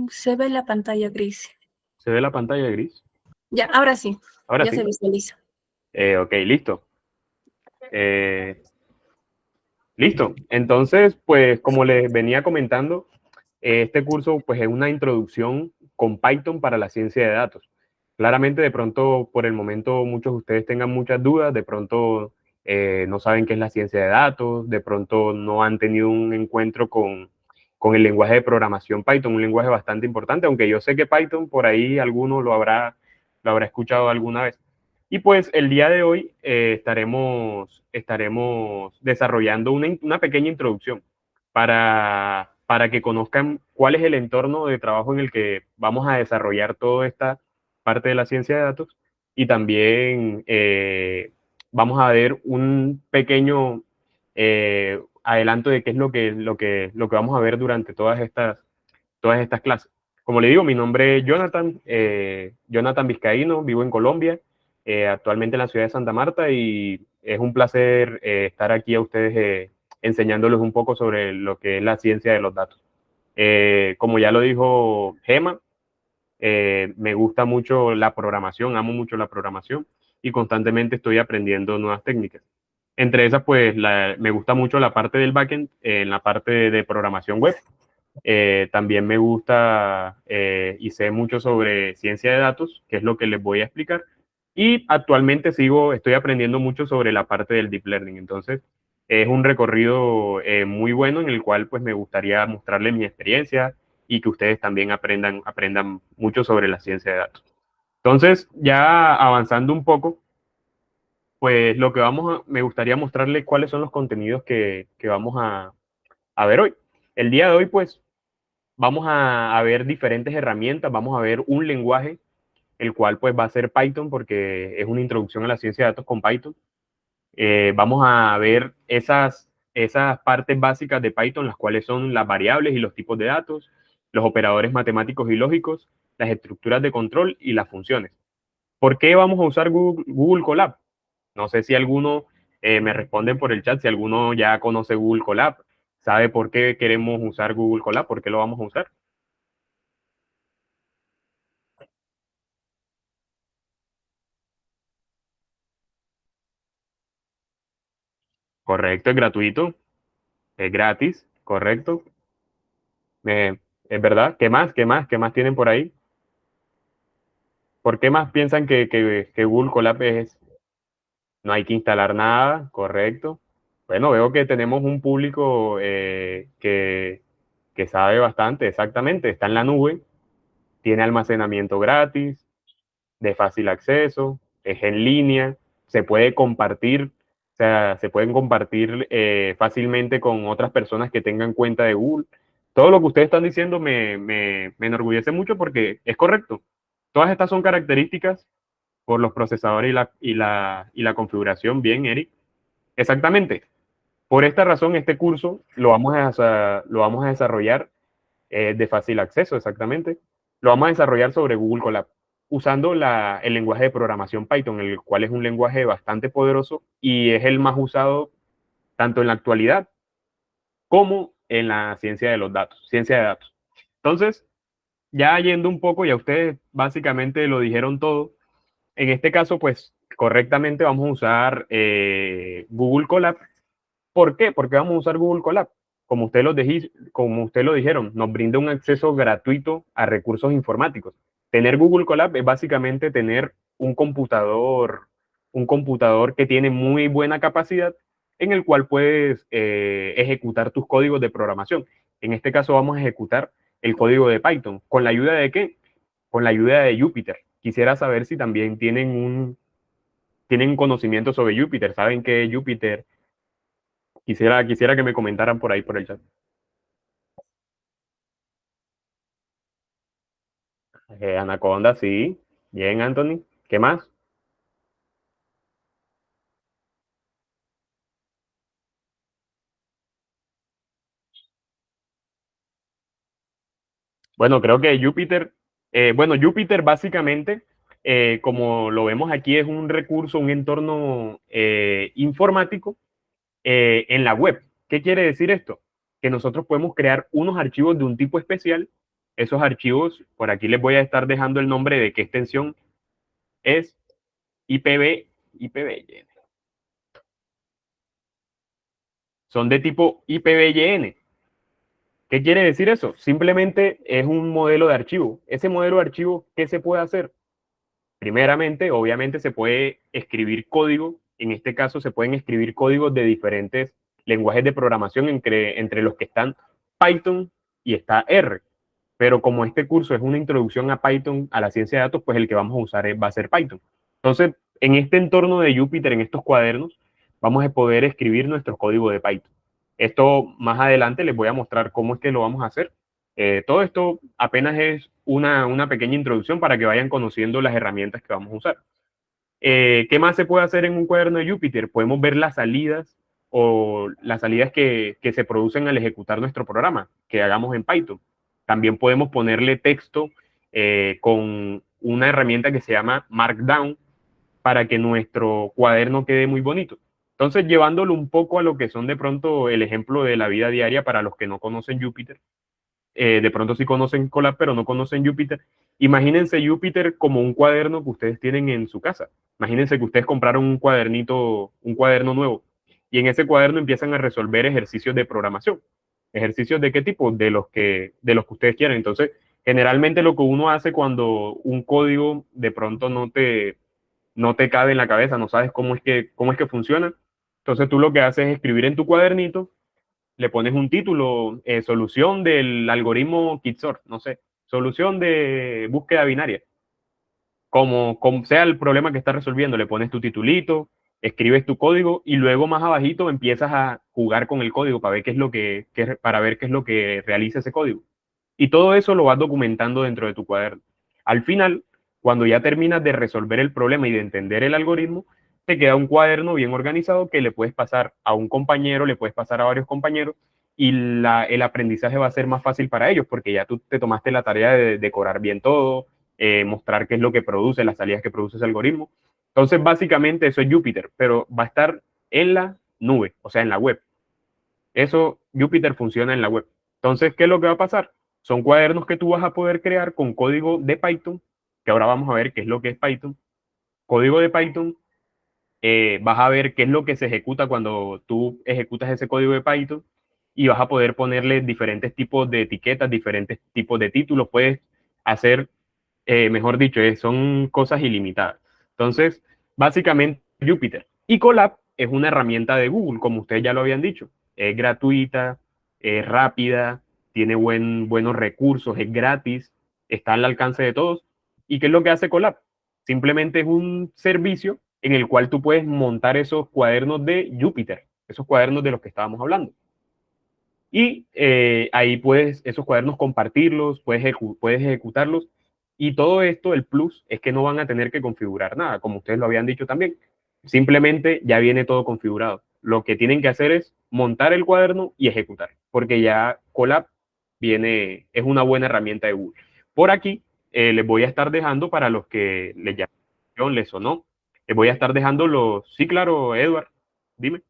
Se ve la pantalla gris. ¿Se ve la pantalla gris? Ya, ahora sí. Ahora Ya sí. se visualiza. Ok, listo. Listo. Entonces, pues como les venía comentando, este curso pues es una introducción con Python para la ciencia de datos. Claramente, de pronto, por el momento, muchos de ustedes tengan muchas dudas, de pronto no saben qué es la ciencia de datos, de pronto no han tenido un encuentro con el lenguaje de programación Python, un lenguaje bastante importante, aunque yo sé que Python por ahí alguno lo habrá escuchado alguna vez. Y pues el día de hoy estaremos desarrollando una pequeña introducción para que conozcan cuál es el entorno de trabajo en el que vamos a desarrollar toda esta parte de la ciencia de datos y también vamos a ver un pequeño adelanto de qué es lo que vamos a ver durante todas estas clases. Como le digo, mi nombre es Jonathan, Jonathan Vizcaíno, vivo en Colombia, actualmente en la ciudad de Santa Marta y es un placer estar aquí a ustedes enseñándoles un poco sobre lo que es la ciencia de los datos. Como ya lo dijo Gema, me gusta mucho la programación, amo mucho la programación y constantemente estoy aprendiendo nuevas técnicas. Entre esas, pues me gusta mucho la parte del backend, en la parte de programación web. También me gusta y sé mucho sobre ciencia de datos, que es lo que les voy a explicar. Y actualmente estoy aprendiendo mucho sobre la parte del deep learning. Entonces, es un recorrido muy bueno en el cual pues me gustaría mostrarles mi experiencia y que ustedes también aprendan mucho sobre la ciencia de datos. Entonces, ya avanzando un poco, pues me gustaría mostrarles cuáles son los contenidos que vamos a ver hoy. El día de hoy, pues, vamos a ver diferentes herramientas, vamos a ver un lenguaje, el cual pues va a ser Python porque es una introducción a la ciencia de datos con Python. Vamos a ver esas partes básicas de Python, las cuales son las variables y los tipos de datos, los operadores matemáticos y lógicos, las estructuras de control y las funciones. ¿Por qué vamos a usar Google Colab? No sé si alguno me responde por el chat, si alguno ya conoce Google Colab, sabe por qué queremos usar Google Colab, por qué lo vamos a usar. Correcto, es gratuito, es gratis, correcto. Es verdad. ¿Qué más? ¿Qué más? ¿Qué más tienen por ahí? ¿Por qué más piensan que Google Colab no hay que instalar nada? Correcto. Bueno, veo que tenemos un público que sabe bastante, exactamente. Está en la nube, tiene almacenamiento gratis, de fácil acceso, es en línea, se puede compartir, o sea, se pueden compartir fácilmente con otras personas que tengan cuenta de Google. Todo lo que ustedes están diciendo me enorgullece mucho porque es correcto. Todas estas son características por los procesadores y la configuración. Bien, Eric. Exactamente. Por esta razón, este curso lo vamos a desarrollar de fácil acceso, exactamente. Lo vamos a desarrollar sobre Google Colab, usando el lenguaje de programación Python, el cual es un lenguaje bastante poderoso y es el más usado tanto en la actualidad como en la ciencia de los datos, ciencia de datos. Entonces, ya yendo un poco, ya ustedes básicamente lo dijeron todo. En este caso, pues correctamente vamos a usar Google Colab. ¿Por qué? Porque vamos a usar Google Colab. Como usted lo dijeron, nos brinda un acceso gratuito a recursos informáticos. Tener Google Colab es básicamente tener un computador que tiene muy buena capacidad en el cual puedes ejecutar tus códigos de programación. En este caso vamos a ejecutar el código de Python. ¿Con la ayuda de qué? Con la ayuda de Jupyter. Quisiera saber si también tienen conocimiento sobre Jupyter. ¿Saben qué es Jupyter? Quisiera que me comentaran por ahí por el chat. Anaconda, sí. Bien, Anthony. ¿Qué más? Bueno, creo que Jupyter básicamente, como lo vemos aquí, es un recurso, un entorno informático en la web. ¿Qué quiere decir esto? Que nosotros podemos crear unos archivos de un tipo especial Esos archivos, por aquí les voy a estar dejando el nombre de qué extensión es IPv, son de tipo IPVN. ¿Qué quiere decir eso? Simplemente es un modelo de archivo. Ese modelo de archivo, ¿qué se puede hacer? Primeramente, obviamente se puede escribir código. En este caso, se pueden escribir códigos de diferentes lenguajes de programación, entre los que están Python y está R. Pero como este curso es una introducción a Python, a la ciencia de datos, pues el que vamos a usar va a ser Python. Entonces, en este entorno de Jupyter, en estos cuadernos, vamos a poder escribir nuestro código de Python. Esto más adelante les voy a mostrar cómo es que lo vamos a hacer. Todo esto apenas es una pequeña introducción para que vayan conociendo las herramientas que vamos a usar. ¿Qué más se puede hacer en un cuaderno de Jupyter? Podemos ver las salidas o las salidas que se producen al ejecutar nuestro programa, que hagamos en Python. También podemos ponerle texto con una herramienta que se llama Markdown para que nuestro cuaderno quede muy bonito. Entonces, llevándolo un poco a lo que son de pronto el ejemplo de la vida diaria para los que no conocen Jupyter, de pronto sí conocen Colab, pero no conocen Jupyter. Imagínense Jupyter como un cuaderno que ustedes tienen en su casa. Imagínense que ustedes compraron un cuadernito, un cuaderno nuevo, y en ese cuaderno empiezan a resolver ejercicios de programación. ¿Ejercicios de qué tipo? De los que ustedes quieren. Entonces, generalmente lo que uno hace cuando un código de pronto no te cabe en la cabeza, no sabes cómo es que funciona. Entonces tú lo que haces es escribir en tu cuadernito, le pones un título, solución del algoritmo Kitsor, no sé, solución de búsqueda binaria. Como sea el problema que estás resolviendo, le pones tu titulito, escribes tu código y luego más abajito empiezas a jugar con el código para ver para ver qué es lo que realiza ese código. Y todo eso lo vas documentando dentro de tu cuaderno. Al final, cuando ya terminas de resolver el problema y de entender el algoritmo, te queda un cuaderno bien organizado que le puedes pasar a un compañero, le puedes pasar a varios compañeros y el aprendizaje va a ser más fácil para ellos porque ya tú te tomaste la tarea de decorar bien todo, mostrar qué es lo que produce, las salidas que produce ese algoritmo. Entonces, básicamente eso es Jupyter, pero va a estar en la nube, o sea, en la web. Eso, Jupyter funciona en la web. Entonces, ¿qué es lo que va a pasar? Son cuadernos que tú vas a poder crear con código de Python, que ahora vamos a ver qué es lo que es Python. Código de Python, vas a ver qué es lo que se ejecuta cuando tú ejecutas ese código de Python y vas a poder ponerle diferentes tipos de etiquetas, diferentes tipos de títulos. Puedes hacer, mejor dicho, son cosas ilimitadas. Entonces, básicamente, Jupyter. Y Colab es una herramienta de Google, como ustedes ya lo habían dicho. Es gratuita, es rápida, tiene buenos recursos, es gratis, está al alcance de todos. ¿Y qué es lo que hace Colab? Simplemente es un servicio en el cual tú puedes montar esos cuadernos de Jupyter, esos cuadernos de los que estábamos hablando. Y ahí puedes esos cuadernos compartirlos, puedes ejecutarlos. Y todo esto, el plus, es que no van a tener que configurar nada, como ustedes lo habían dicho también. Simplemente ya viene todo configurado. Lo que tienen que hacer es montar el cuaderno y ejecutar, porque ya Colab es una buena herramienta de Google. Por aquí les voy a estar dejando para los que les sonó. Les voy a estar dejando los... Sí, claro, Edward, dime.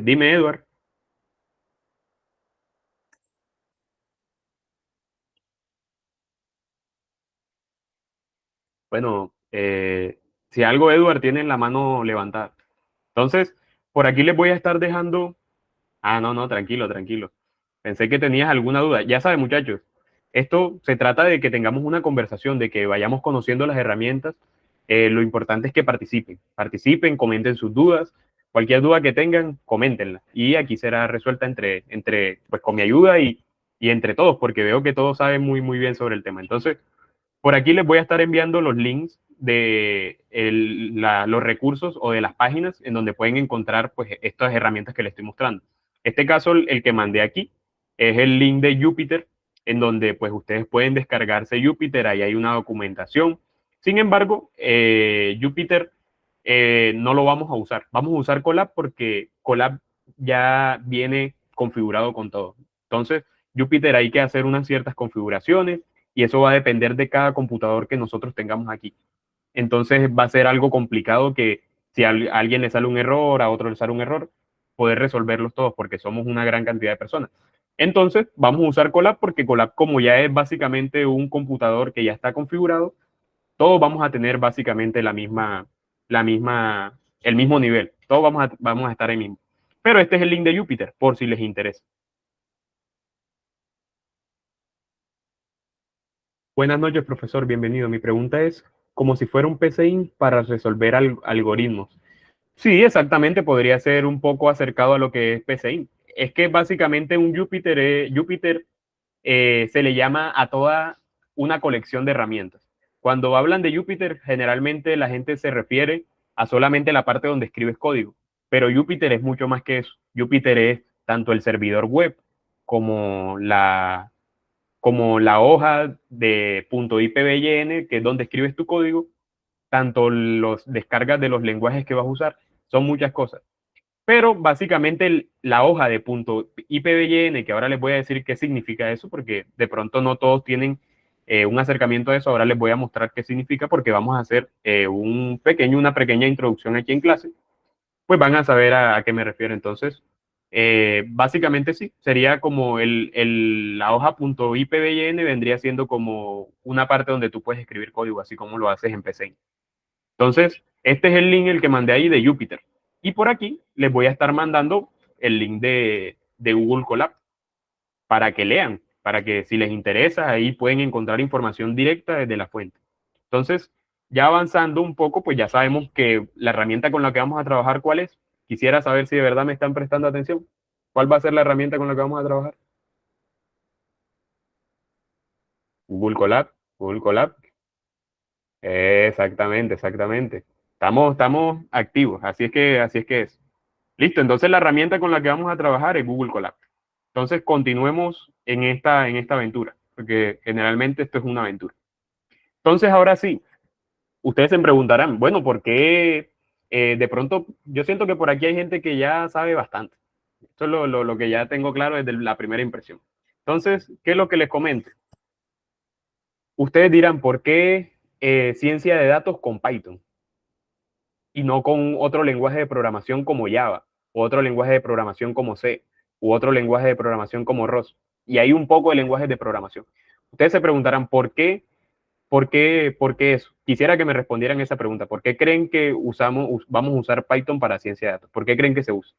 Dime, Edward. Bueno, si algo Edward tiene en la mano levantada. Entonces, por aquí les voy a estar dejando. Ah, no, no, tranquilo, tranquilo. Pensé que tenías alguna duda. Ya saben, muchachos, esto se trata de que tengamos una conversación, de que vayamos conociendo las herramientas. Lo importante es que participen, comenten sus dudas. Cualquier duda que tengan, coméntenla. Y aquí será resuelta pues con mi ayuda y entre todos, porque veo que todos saben muy, muy bien sobre el tema. Entonces, por aquí les voy a estar enviando los links de los recursos o de las páginas en donde pueden encontrar pues, estas herramientas que les estoy mostrando. Este caso, el que mandé aquí, es el link de Jupyter, en donde pues, ustedes pueden descargarse Jupyter, ahí hay una documentación. Sin embargo, Jupyter no lo vamos a usar. Vamos a usar Colab porque Colab ya viene configurado con todo. Entonces, Jupyter hay que hacer unas ciertas configuraciones y eso va a depender de cada computador que nosotros tengamos aquí. Entonces va a ser algo complicado que Si a alguien le sale un error, a otro le sale un error, poder resolverlos todos porque somos una gran cantidad de personas. Entonces, vamos a usar Colab porque Colab, como ya es básicamente un computador que ya está configurado, todos vamos a tener básicamente el mismo nivel. Todos vamos a estar ahí mismo. Pero este es el link de Jupyter, por si les interesa. Buenas noches, profesor. Bienvenido. Mi pregunta es, como si fuera un PCI para resolver algoritmos. Sí, exactamente. Podría ser un poco acercado a lo que es PCI. Es que básicamente un Jupyter se le llama a toda una colección de herramientas. Cuando hablan de Jupyter, generalmente la gente se refiere a solamente la parte donde escribes código, pero Jupyter es mucho más que eso. Jupyter es tanto el servidor web como la hoja de .ipbyn, que es donde escribes tu código, tanto los descargas de los lenguajes que vas a usar, son muchas cosas. Pero básicamente la hoja de .ipbyn, que ahora les voy a decir qué significa eso, porque de pronto no todos tienen un acercamiento a eso, ahora les voy a mostrar qué significa, porque vamos a hacer una pequeña introducción aquí en clase, pues van a saber a qué me refiero. Entonces, básicamente sí, sería como la hoja .ipbyn vendría siendo como una parte donde tú puedes escribir código, así como lo haces en PC. Entonces, este es el link el que mandé ahí de Jupyter. Y por aquí les voy a estar mandando el link de Google Colab para que lean, para que si les interesa, ahí pueden encontrar información directa desde la fuente. Entonces, ya avanzando un poco, pues ya sabemos que la herramienta con la que vamos a trabajar, ¿cuál es? Quisiera saber si de verdad me están prestando atención. ¿Cuál va a ser la herramienta con la que vamos a trabajar? Google Colab. Google Colab. Exactamente, exactamente. Estamos activos, así es que es. Listo, entonces la herramienta con la que vamos a trabajar es Google Colab. Entonces continuemos en esta aventura, porque generalmente esto es una aventura. Entonces ahora sí, ustedes se preguntarán, bueno, ¿por qué de pronto yo siento que por aquí hay gente que ya sabe bastante? Esto es lo que ya tengo claro desde la primera impresión. Entonces, ¿qué es lo que les comento? Ustedes dirán, ¿por qué ciencia de datos con Python y no con otro lenguaje de programación como Java, o otro lenguaje de programación como C, u otro lenguaje de programación como ROS? Y hay un poco de lenguajes de programación. Ustedes se preguntarán, ¿por qué eso? Quisiera que me respondieran esa pregunta. ¿Por qué creen que vamos a usar Python para ciencia de datos? ¿Por qué creen que se usa?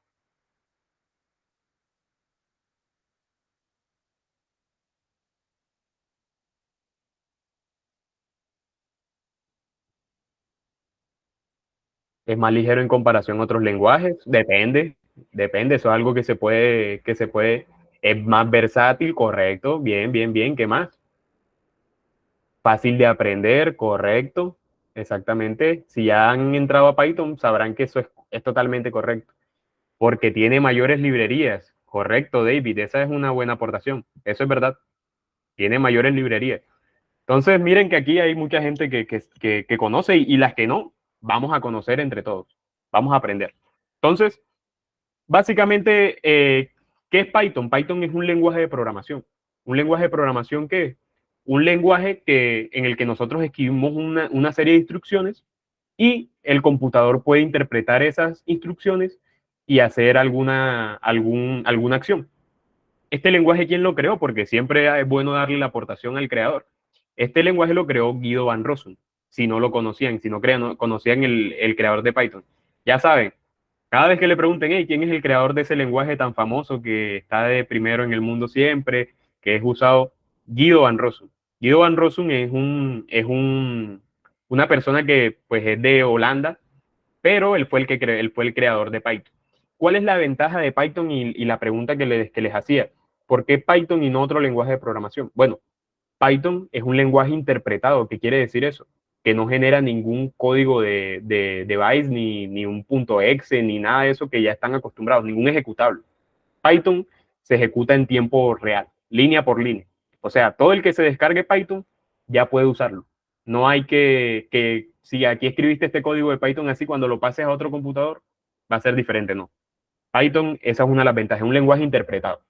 ¿Es más ligero en comparación a otros lenguajes? Depende, eso es algo es más versátil, correcto, bien, bien, bien, ¿qué más? Fácil de aprender, correcto, exactamente. Si ya han entrado a Python, sabrán que eso es totalmente correcto, porque tiene mayores librerías, correcto, David, esa es una buena aportación, eso es verdad, tiene mayores librerías. Entonces, miren que aquí hay mucha gente que conoce y las que no, vamos a conocer entre todos, vamos a aprender. Entonces, básicamente, ¿qué es Python? Python es un lenguaje de programación. ¿Un lenguaje de programación qué es? Un lenguaje en el que nosotros escribimos una serie de instrucciones y el computador puede interpretar esas instrucciones y hacer alguna acción. Este lenguaje, ¿quién lo creó? Porque siempre es bueno darle la aportación al creador. Este lenguaje lo creó Guido van Rossum, si no lo conocían, si no conocían el creador de Python. Ya saben, cada vez que le pregunten, hey, ¿quién es el creador de ese lenguaje tan famoso que está de primero en el mundo siempre, que es usado? Guido van Rossum. Guido van Rossum una persona que pues es de Holanda, pero él fue el creador de Python. ¿Cuál es la ventaja de Python y la pregunta que les hacía? ¿Por qué Python y no otro lenguaje de programación? Bueno, Python es un lenguaje interpretado. ¿Qué quiere decir eso? Que no genera ningún código de bytes, ni un punto exe, ni nada de eso que ya están acostumbrados, ningún ejecutable. Python se ejecuta en tiempo real, línea por línea. O sea, todo el que se descargue Python ya puede usarlo. No hay que si aquí escribiste este código de Python así, cuando lo pases a otro computador, va a ser diferente, no. Python, esa es una de las ventajas, es un lenguaje interpretado.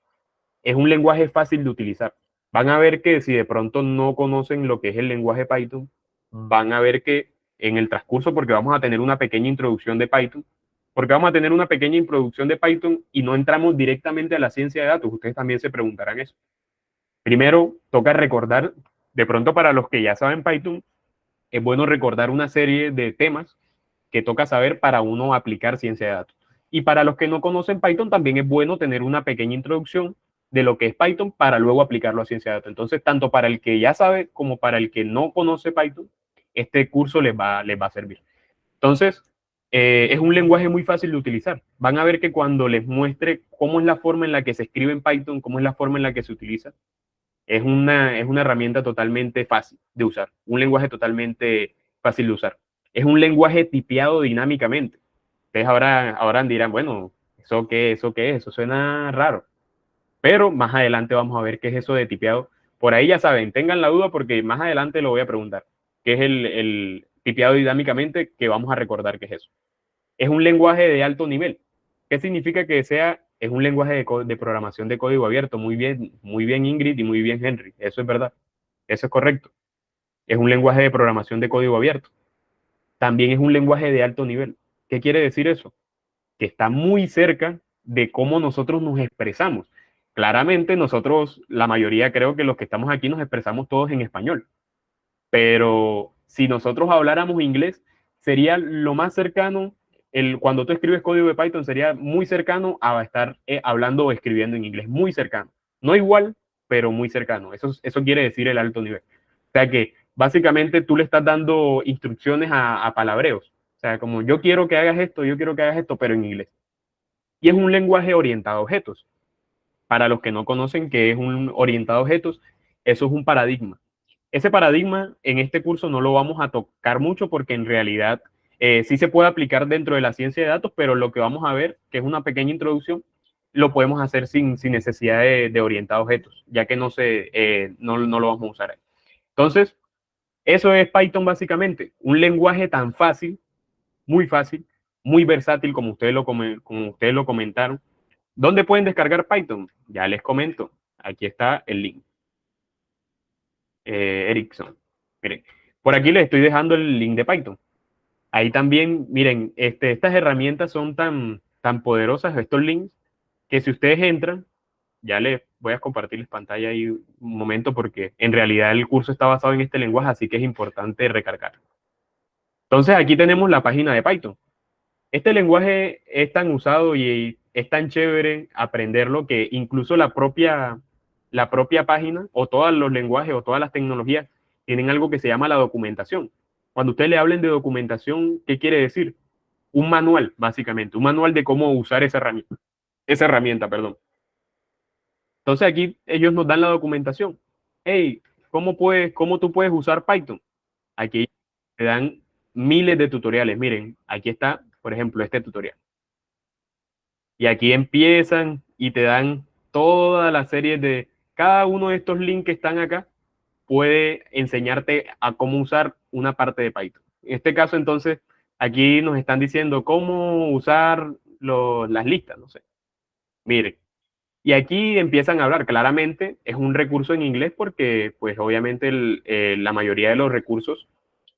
Es un lenguaje fácil de utilizar. Van a ver que si de pronto no conocen lo que es el lenguaje Python, van a ver que en el transcurso porque vamos a tener una pequeña introducción de Python. Porque vamos a tener una pequeña introducción de Python y no entramos directamente a la ciencia de datos. Ustedes también se preguntarán eso. Primero, toca recordar, de pronto para los que ya saben Python, es bueno recordar una serie de temas que toca saber para uno aplicar ciencia de datos. Y para los que no conocen Python, también es bueno tener una pequeña introducción de lo que es Python para luego aplicarlo a ciencia de datos. Entonces, tanto para el que ya sabe como para el que no conoce Python, este curso les va a servir. Entonces, es un lenguaje muy fácil de utilizar. Van a ver que cuando les muestre cómo es la forma en la que se escribe en Python, cómo es la forma en la que se utiliza, es una herramienta totalmente fácil de usar, un lenguaje totalmente fácil de usar. Es un lenguaje tipeado dinámicamente. Ustedes ahora dirán, bueno, ¿eso qué? ¿Eso qué es? Eso suena raro. Pero más adelante vamos a ver qué es eso de tipeado. Por ahí ya saben, tengan la duda porque más adelante lo voy a preguntar. ¿Qué es el tipeado dinámicamente? Que vamos a recordar qué es eso. Es un lenguaje de alto nivel. ¿Qué significa que sea? Es un lenguaje de programación de código abierto. Muy bien Ingrid y muy bien Henry. Eso es verdad. Eso es correcto. Es un lenguaje de programación de código abierto. También es un lenguaje de alto nivel. ¿Qué quiere decir eso? Que está muy cerca de cómo nosotros nos expresamos. Claramente nosotros, la mayoría creo que los que estamos aquí nos expresamos todos en español, pero si nosotros habláramos inglés, sería lo más cercano, cuando tú escribes código de Python sería muy cercano a estar hablando o escribiendo en inglés, muy cercano. No igual, pero muy cercano. Eso quiere decir el alto nivel. O sea que básicamente tú le estás dando instrucciones a palabreos. O sea, como yo quiero que hagas esto, yo quiero que hagas esto, pero en inglés. Y es un lenguaje orientado a objetos. Para los que no conocen qué es un orientado a objetos, eso es un paradigma. Ese paradigma en este curso no lo vamos a tocar mucho porque en realidad sí se puede aplicar dentro de la ciencia de datos, pero lo que vamos a ver, que es una pequeña introducción, lo podemos hacer sin necesidad de orientado a objetos, ya que no lo vamos a usar ahí. Entonces, eso es Python básicamente, un lenguaje tan fácil, muy versátil como como ustedes lo comentaron. ¿Dónde pueden descargar Python? Ya les comento. Aquí está el link. Ericsson. Miren, por aquí les estoy dejando el link de Python. Ahí también, miren, estas herramientas son tan poderosas, estos links, que si ustedes entran, ya les voy a compartirles pantalla ahí un momento porque en realidad el curso está basado en este lenguaje, así que es importante recargar. Entonces aquí tenemos la página de Python. Este lenguaje es tan usado y es tan chévere aprenderlo que incluso la propia página o todos los lenguajes o todas las tecnologías tienen algo que se llama la documentación. Cuando ustedes le hablen de documentación, ¿qué quiere decir? Un manual, básicamente, un manual de cómo usar esa herramienta, perdón. Entonces aquí ellos nos dan la documentación. Hey, ¿cómo tú puedes usar Python? Aquí te dan miles de tutoriales. Miren, aquí está, por ejemplo, este tutorial. Y aquí empiezan y te dan toda la serie de cada uno de estos links que están acá puede enseñarte a cómo usar una parte de Python. En este caso, entonces, aquí nos están diciendo cómo usar las listas, no sé. Miren, y aquí empiezan a hablar. Claramente es un recurso en inglés porque, pues, obviamente la mayoría de los recursos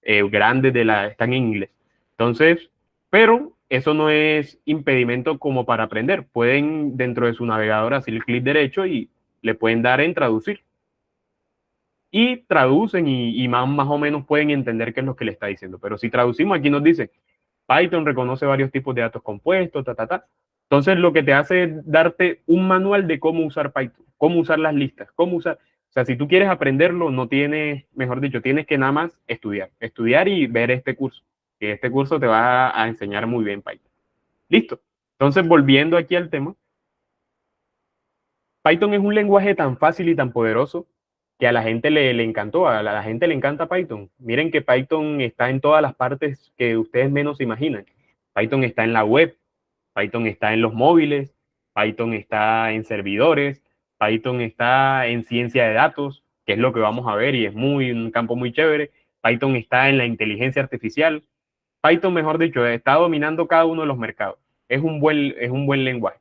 grandes están en inglés. Entonces, pero eso no es impedimento como para aprender. Pueden dentro de su navegador hacer clic derecho y le pueden dar en traducir. Y traducen y más o menos pueden entender qué es lo que le está diciendo. Pero si traducimos, aquí nos dice, Python reconoce varios tipos de datos compuestos, ta. Entonces, lo que te hace es darte un manual de cómo usar Python, cómo usar las listas, cómo usar. O sea, si tú quieres aprenderlo, no tienes, mejor dicho, tienes que nada más estudiar y ver este curso. Que este curso te va a enseñar muy bien Python. Listo. Entonces, volviendo aquí al tema, Python es un lenguaje tan fácil y tan poderoso que a la gente le encantó, a la gente le encanta Python. Miren que Python está en todas las partes que ustedes menos se imaginan. Python está en la web, Python está en los móviles, Python está en servidores, Python está en ciencia de datos, que es lo que vamos a ver y es un campo muy chévere. Python está en la inteligencia artificial. Python, mejor dicho, está dominando cada uno de los mercados. Es un buen lenguaje.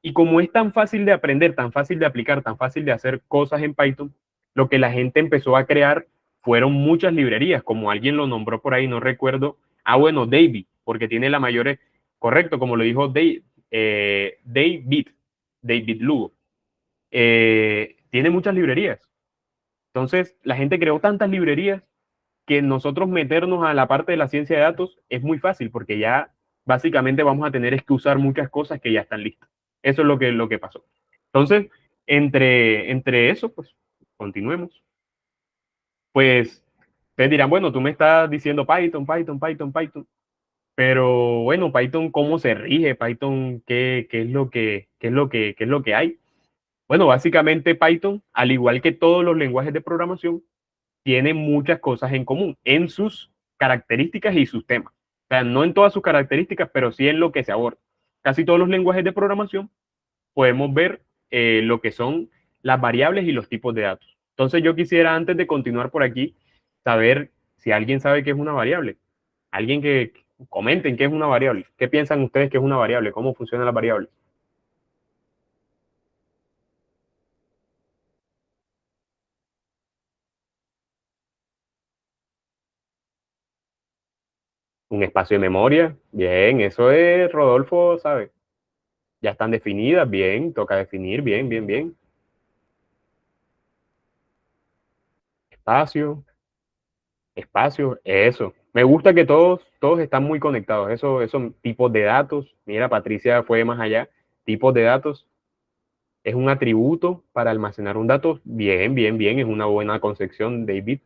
Y como es tan fácil de aprender, tan fácil de aplicar, tan fácil de hacer cosas en Python, lo que la gente empezó a crear fueron muchas librerías, como alguien lo nombró por ahí, no recuerdo. Ah, bueno, David, porque tiene la mayor, correcto, como lo dijo David Lugo. Tiene muchas librerías. Entonces, la gente creó tantas librerías que nosotros meternos a la parte de la ciencia de datos es muy fácil, porque ya básicamente vamos a tener que usar muchas cosas que ya están listas. Eso es lo que pasó. Entonces, entre eso, pues, continuemos. Pues, ustedes dirán, bueno, tú me estás diciendo Python, Python, Python, Python, pero bueno, Python, ¿cómo se rige? Python, ¿qué es lo qué es lo que hay? Bueno, básicamente Python, al igual que todos los lenguajes de programación, tiene muchas cosas en común en sus características y sus temas. O sea, no en todas sus características, pero sí en lo que se aborda. Casi todos los lenguajes de programación podemos ver lo que son las variables y los tipos de datos. Entonces yo quisiera, antes de continuar por aquí, saber si alguien sabe qué es una variable. Alguien que comenten qué es una variable. ¿Qué piensan ustedes que es una variable? ¿Cómo funciona la variable? Un espacio de memoria. Bien, eso es, Rodolfo, ¿sabe? Ya están definidas, bien, toca definir, bien, bien, bien. Espacio, espacio, eso. Me gusta que todos están muy conectados. Esos tipos de datos. Mira, Patricia fue más allá. Tipos de datos es un atributo para almacenar un dato. Bien, bien, bien. Es una buena concepción, David.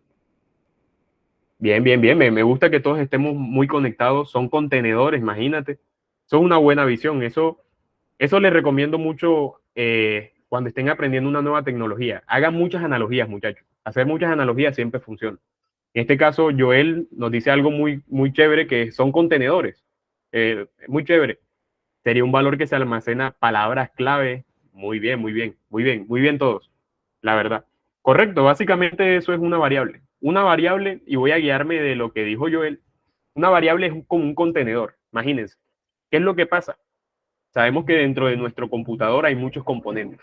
Bien, bien, bien. Me gusta que todos estemos muy conectados. Son contenedores, imagínate. Eso es una buena visión. Eso les recomiendo mucho cuando estén aprendiendo una nueva tecnología. Hagan muchas analogías, muchachos. Hacer muchas analogías siempre funciona. En este caso, Joel nos dice algo muy, muy chévere, que son contenedores. Muy chévere. Sería un valor que se almacena palabras clave. Muy bien, muy bien, muy bien, muy bien todos, la verdad. Correcto, básicamente eso es una variable. Una variable, y voy a guiarme de lo que dijo Joel, una variable es como un contenedor. Imagínense. ¿Qué es lo que pasa? Sabemos que dentro de nuestro computador hay muchos componentes.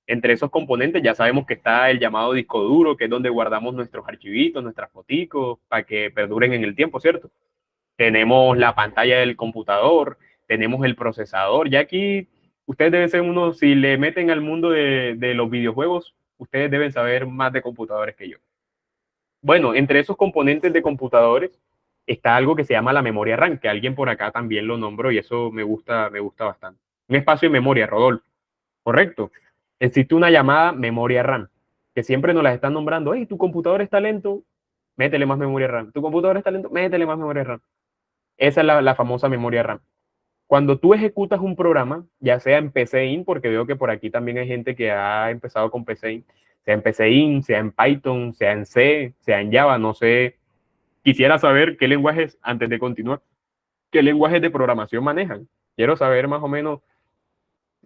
Entre esos componentes ya sabemos que está el llamado disco duro, que es donde guardamos nuestros archivitos, nuestras foticos, para que perduren en el tiempo, ¿cierto? Tenemos la pantalla del computador, tenemos el procesador. Ya aquí ustedes deben ser unos, si le meten al mundo de los videojuegos, ustedes deben saber más de computadores que yo. Bueno, entre esos componentes de computadores está algo que se llama la memoria RAM, que alguien por acá también lo nombró y eso me gusta bastante. Un espacio de memoria, Rodolfo. Correcto. Existe una llamada memoria RAM, que siempre nos las están nombrando. Hey, tu computador está lento, métele más memoria RAM. Tu computador está lento, métele más memoria RAM. Esa es la famosa memoria RAM. Cuando tú ejecutas un programa, ya sea en PCInt, porque veo que por aquí también hay gente que ha empezado con PCInt, sea en PCInt, sea en Python, sea en C, sea en Java, no sé. Quisiera saber qué lenguajes, antes de continuar, qué lenguajes de programación manejan. Quiero saber más o menos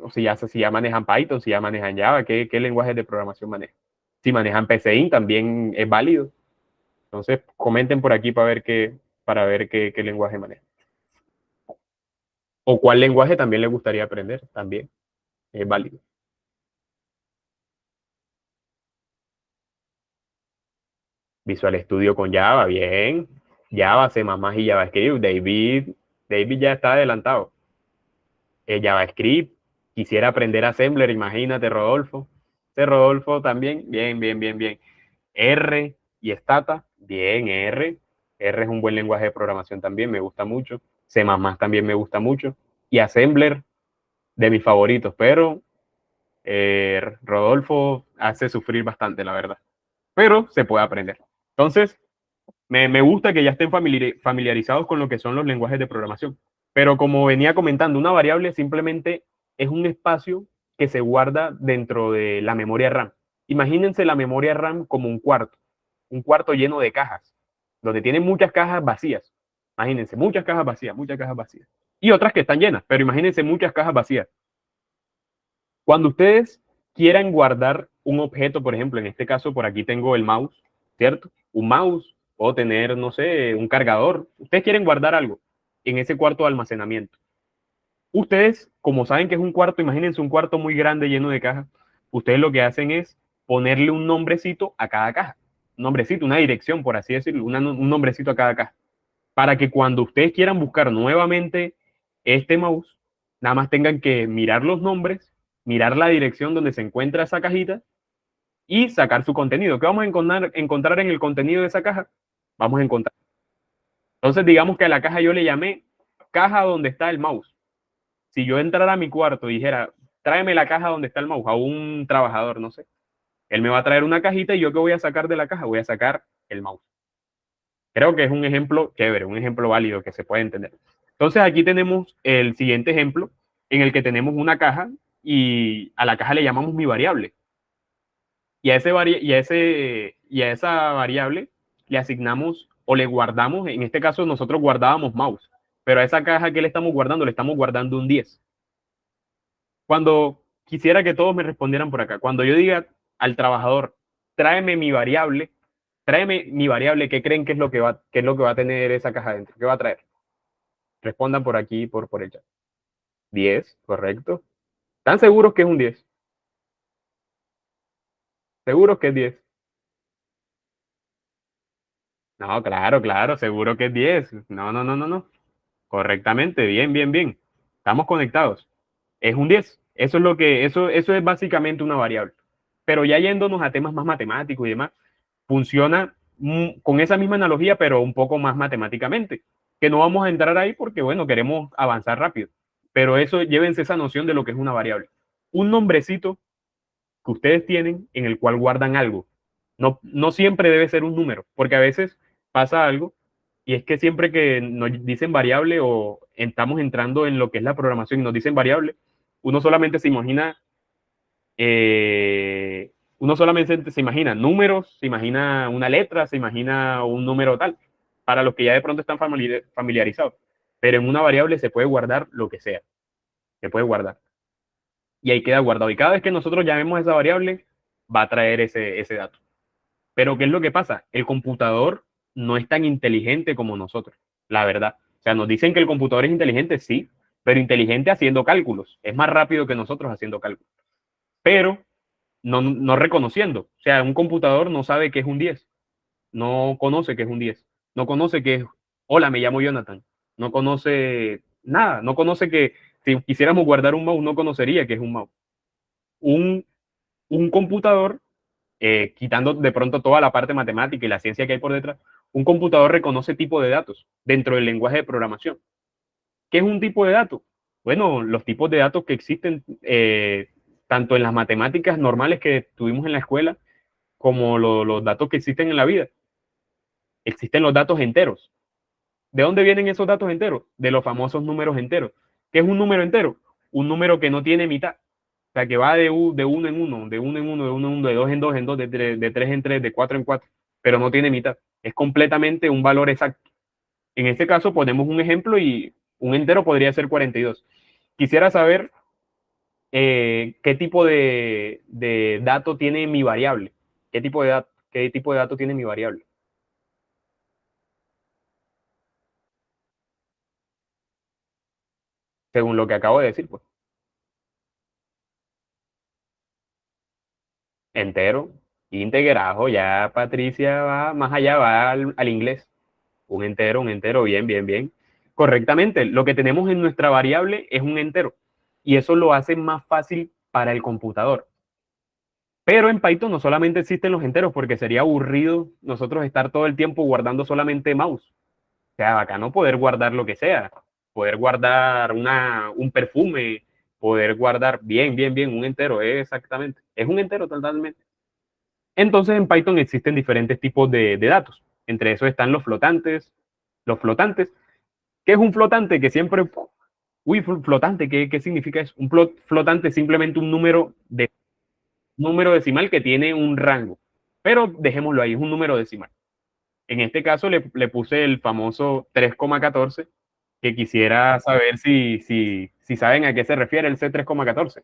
o si ya manejan Python, si ya manejan Java, qué lenguajes de programación manejan. Si manejan PCInt también es válido. Entonces, comenten por aquí para ver qué lenguaje manejan. O cuál lenguaje también les gustaría aprender, también es válido. Visual Studio con Java, bien. Java, C++ y JavaScript. David ya está adelantado. JavaScript, quisiera aprender Assembler, imagínate, Rodolfo. Este Rodolfo también, bien, bien, bien, bien. R y Stata, bien, R. R es un buen lenguaje de programación también, me gusta mucho. C++ también me gusta mucho. Y Assembler, de mis favoritos, pero Rodolfo hace sufrir bastante, la verdad. Pero se puede aprender. Entonces, me gusta que ya estén familiarizados con lo que son los lenguajes de programación. Pero como venía comentando, una variable simplemente es un espacio que se guarda dentro de la memoria RAM. Imagínense la memoria RAM como un cuarto lleno de cajas, donde tiene muchas cajas vacías. Imagínense, muchas cajas vacías, muchas cajas vacías. Y otras que están llenas, pero imagínense muchas cajas vacías. Cuando ustedes quieran guardar un objeto, por ejemplo, en este caso por aquí tengo el mouse, ¿cierto? Un mouse, puedo tener, no sé, un cargador. Ustedes quieren guardar algo en ese cuarto de almacenamiento. Ustedes, como saben que es un cuarto, imagínense un cuarto muy grande lleno de cajas, ustedes lo que hacen es ponerle un nombrecito a cada caja. nombrecito, una dirección, por así decirlo, un nombrecito a cada caja, para que cuando ustedes quieran buscar nuevamente este mouse, nada más tengan que mirar los nombres, mirar la dirección donde se encuentra esa cajita y sacar su contenido. ¿Qué vamos a encontrar en el contenido de esa caja? Vamos a encontrar. Entonces, digamos que a la caja yo le llamé caja donde está el mouse. Si yo entrara a mi cuarto y dijera, tráeme la caja donde está el mouse, a un trabajador, no sé, él me va a traer una cajita y yo qué voy a sacar de la caja, voy a sacar el mouse. Creo que es un ejemplo chévere, un ejemplo válido que se puede entender. Entonces aquí tenemos el siguiente ejemplo en el que tenemos una caja y a la caja le llamamos mi variable. Y a esa variable le asignamos o le guardamos, en este caso nosotros guardábamos mouse, pero a esa caja que le estamos guardando un 10. Cuando quisiera que todos me respondieran por acá, cuando yo diga al trabajador, tráeme mi variable, ¿qué creen que qué es lo que va a tener esa caja dentro? ¿Qué va a traer? Respondan por aquí, por el chat. 10, correcto. ¿Están seguros que es un 10? ¿Seguros que es 10? No, claro, claro, seguro que es 10. No, no, no, no, no. Correctamente, bien, bien, bien. Estamos conectados. Es un 10. Eso es básicamente una variable. Pero ya yéndonos a temas más matemáticos y demás, funciona con esa misma analogía, pero un poco más matemáticamente. Que no vamos a entrar ahí porque, bueno, queremos avanzar rápido. Pero eso, llévense esa noción de lo que es una variable. Un nombrecito que ustedes tienen en el cual guardan algo. No, no siempre debe ser un número, porque a veces pasa algo y es que siempre que nos dicen variable o estamos entrando en lo que es la programación y nos dicen variable, uno solamente se imagina, uno solamente se imagina números, se imagina una letra, se imagina un número tal, para los que ya de pronto están familiarizados. Pero en una variable se puede guardar lo que sea, se puede guardar y ahí queda guardado. Y cada vez que nosotros llamemos a esa variable, va a traer ese dato. Pero ¿qué es lo que pasa? El computador no es tan inteligente como nosotros, la verdad. O sea, nos dicen que el computador es inteligente, sí, pero inteligente haciendo cálculos. Es más rápido que nosotros haciendo cálculos. Pero no reconociendo. O sea, un computador no sabe qué es un 10. No conoce qué es un 10. No conoce qué es, hola, me llamo Jonathan. No conoce nada. No conoce que si quisiéramos guardar un mouse, no conocería qué es un mouse. Un, un computador quitando de pronto toda la parte matemática y la ciencia que hay por detrás, un computador reconoce tipo de datos dentro del lenguaje de programación. ¿Qué es un tipo de dato? Bueno, los tipos de datos que existen tanto en las matemáticas normales que tuvimos en la escuela como los datos que existen en la vida. Existen los datos enteros. ¿De dónde vienen esos datos enteros? De los famosos números enteros. ¿Qué es un número entero? Un número que no tiene mitad. O sea, que va de uno en uno, de uno en uno, de uno en uno, de dos en dos en dos, de tres en tres, de cuatro en cuatro, pero no tiene mitad. Es completamente un valor exacto. En este caso ponemos un ejemplo y un entero podría ser 42. Quisiera saber qué tipo de dato tiene mi variable. Qué tipo de dato tiene mi variable? Según lo que acabo de decir, pues. Entero, integrado, ya Patricia va más allá, va al inglés. Un entero, bien, bien, bien. Correctamente, lo que tenemos en nuestra variable es un entero y eso lo hace más fácil para el computador. Pero en Python no solamente existen los enteros porque sería aburrido nosotros estar todo el tiempo guardando solamente mouse. O sea, bacano poder guardar lo que sea, poder guardar un perfume, poder guardar bien, bien, bien, un entero, exactamente. Es un entero totalmente. Entonces en Python existen diferentes tipos de datos. Entre esos están los flotantes. Los flotantes, ¿qué es un flotante? Que siempre, uy, flotante, ¿qué significa eso? Un flotante es simplemente número decimal que tiene un rango. Pero dejémoslo ahí, es un número decimal. En este caso le puse el famoso 3,14, que quisiera saber si saben a qué se refiere el C3,14.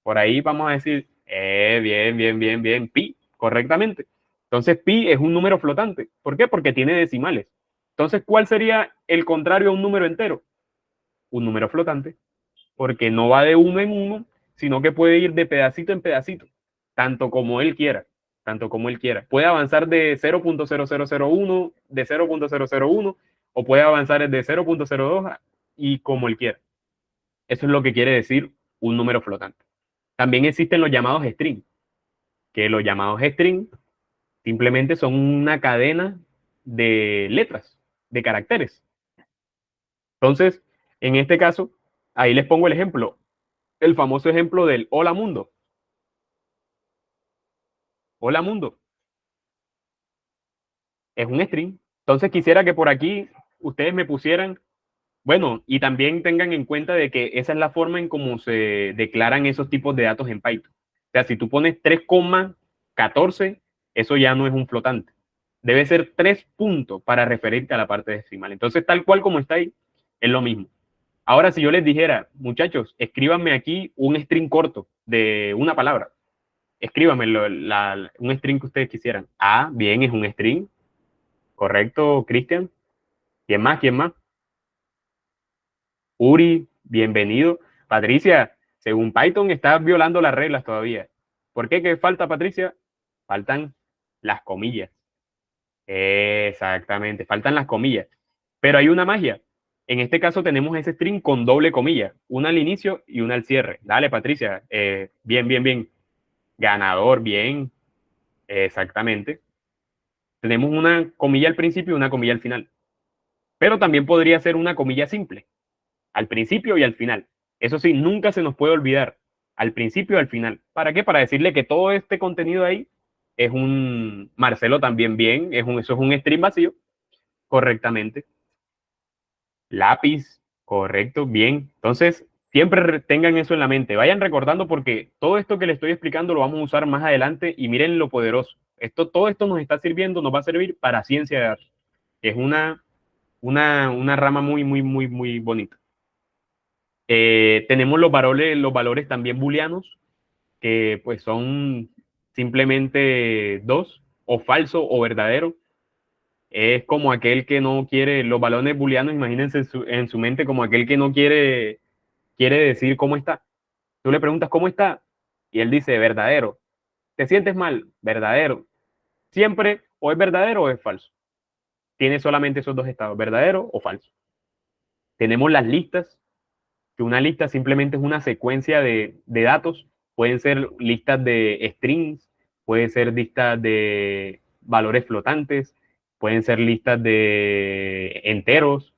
Por ahí vamos a decir, bien, bien, bien, bien, pi, correctamente. Entonces, pi es un número flotante. ¿Por qué? Porque tiene decimales. Entonces, ¿cuál sería el contrario a un número entero? Un número flotante, porque no va de uno en uno, sino que puede ir de pedacito en pedacito, tanto como él quiera. tanto como él quiera. Puede avanzar de 0.0001, de 0.001, o puede avanzar de 0.02 y como él quiera. Eso es lo que quiere decir un número flotante. También existen los llamados string, que los llamados string simplemente son una cadena de letras, de caracteres. Entonces, en este caso, ahí les pongo el ejemplo, el famoso ejemplo del hola mundo. Hola mundo es un string. Entonces quisiera que por aquí ustedes me pusieran, bueno, y también tengan en cuenta de que esa es la forma en cómo se declaran esos tipos de datos en Python. O sea, si tú pones 3,14, eso ya no es un flotante. Debe ser 3 puntos para referirte a la parte decimal. Entonces, tal cual como está ahí, es lo mismo. Ahora, si yo les dijera, muchachos, escríbanme aquí un string corto de una palabra. Escríbanme un string que ustedes quisieran. Ah, bien, es un string. Correcto, Cristian. ¿Quién más? ¿Quién más? Uri, bienvenido. Patricia, según Python, estás violando las reglas todavía. ¿Por qué? ¿Qué falta, Patricia? Faltan las comillas. Exactamente, faltan las comillas. Pero hay una magia. En este caso tenemos ese string con doble comilla, una al inicio y una al cierre. Dale, Patricia. Bien, bien, bien. Ganador, bien. Exactamente. Tenemos una comilla al principio y una comilla al final. Pero también podría ser una comilla simple, al principio y al final. Eso sí, nunca se nos puede olvidar, al principio y al final. ¿Para qué? Para decirle que todo este contenido ahí es un, Marcelo también bien, eso es un string vacío, correctamente. Lápiz, correcto, bien. Entonces, siempre tengan eso en la mente. Vayan recordando porque todo esto que les estoy explicando lo vamos a usar más adelante y miren lo poderoso. Todo esto nos está sirviendo, nos va a servir para ciencia de datos, que es una rama muy, muy, muy, muy bonita. Tenemos los valores también booleanos, que pues son simplemente dos, o falso o verdadero. Es como aquel que no quiere, los valores booleanos, imagínense en su mente como aquel que no quiere decir cómo está. Tú le preguntas cómo está y él dice verdadero. ¿Te sientes mal? Verdadero. Siempre o es verdadero o es falso. Tiene solamente esos dos estados, verdadero o falso. Tenemos las listas, que una lista simplemente es una secuencia de datos. Pueden ser listas de strings, pueden ser listas de valores flotantes, pueden ser listas de enteros,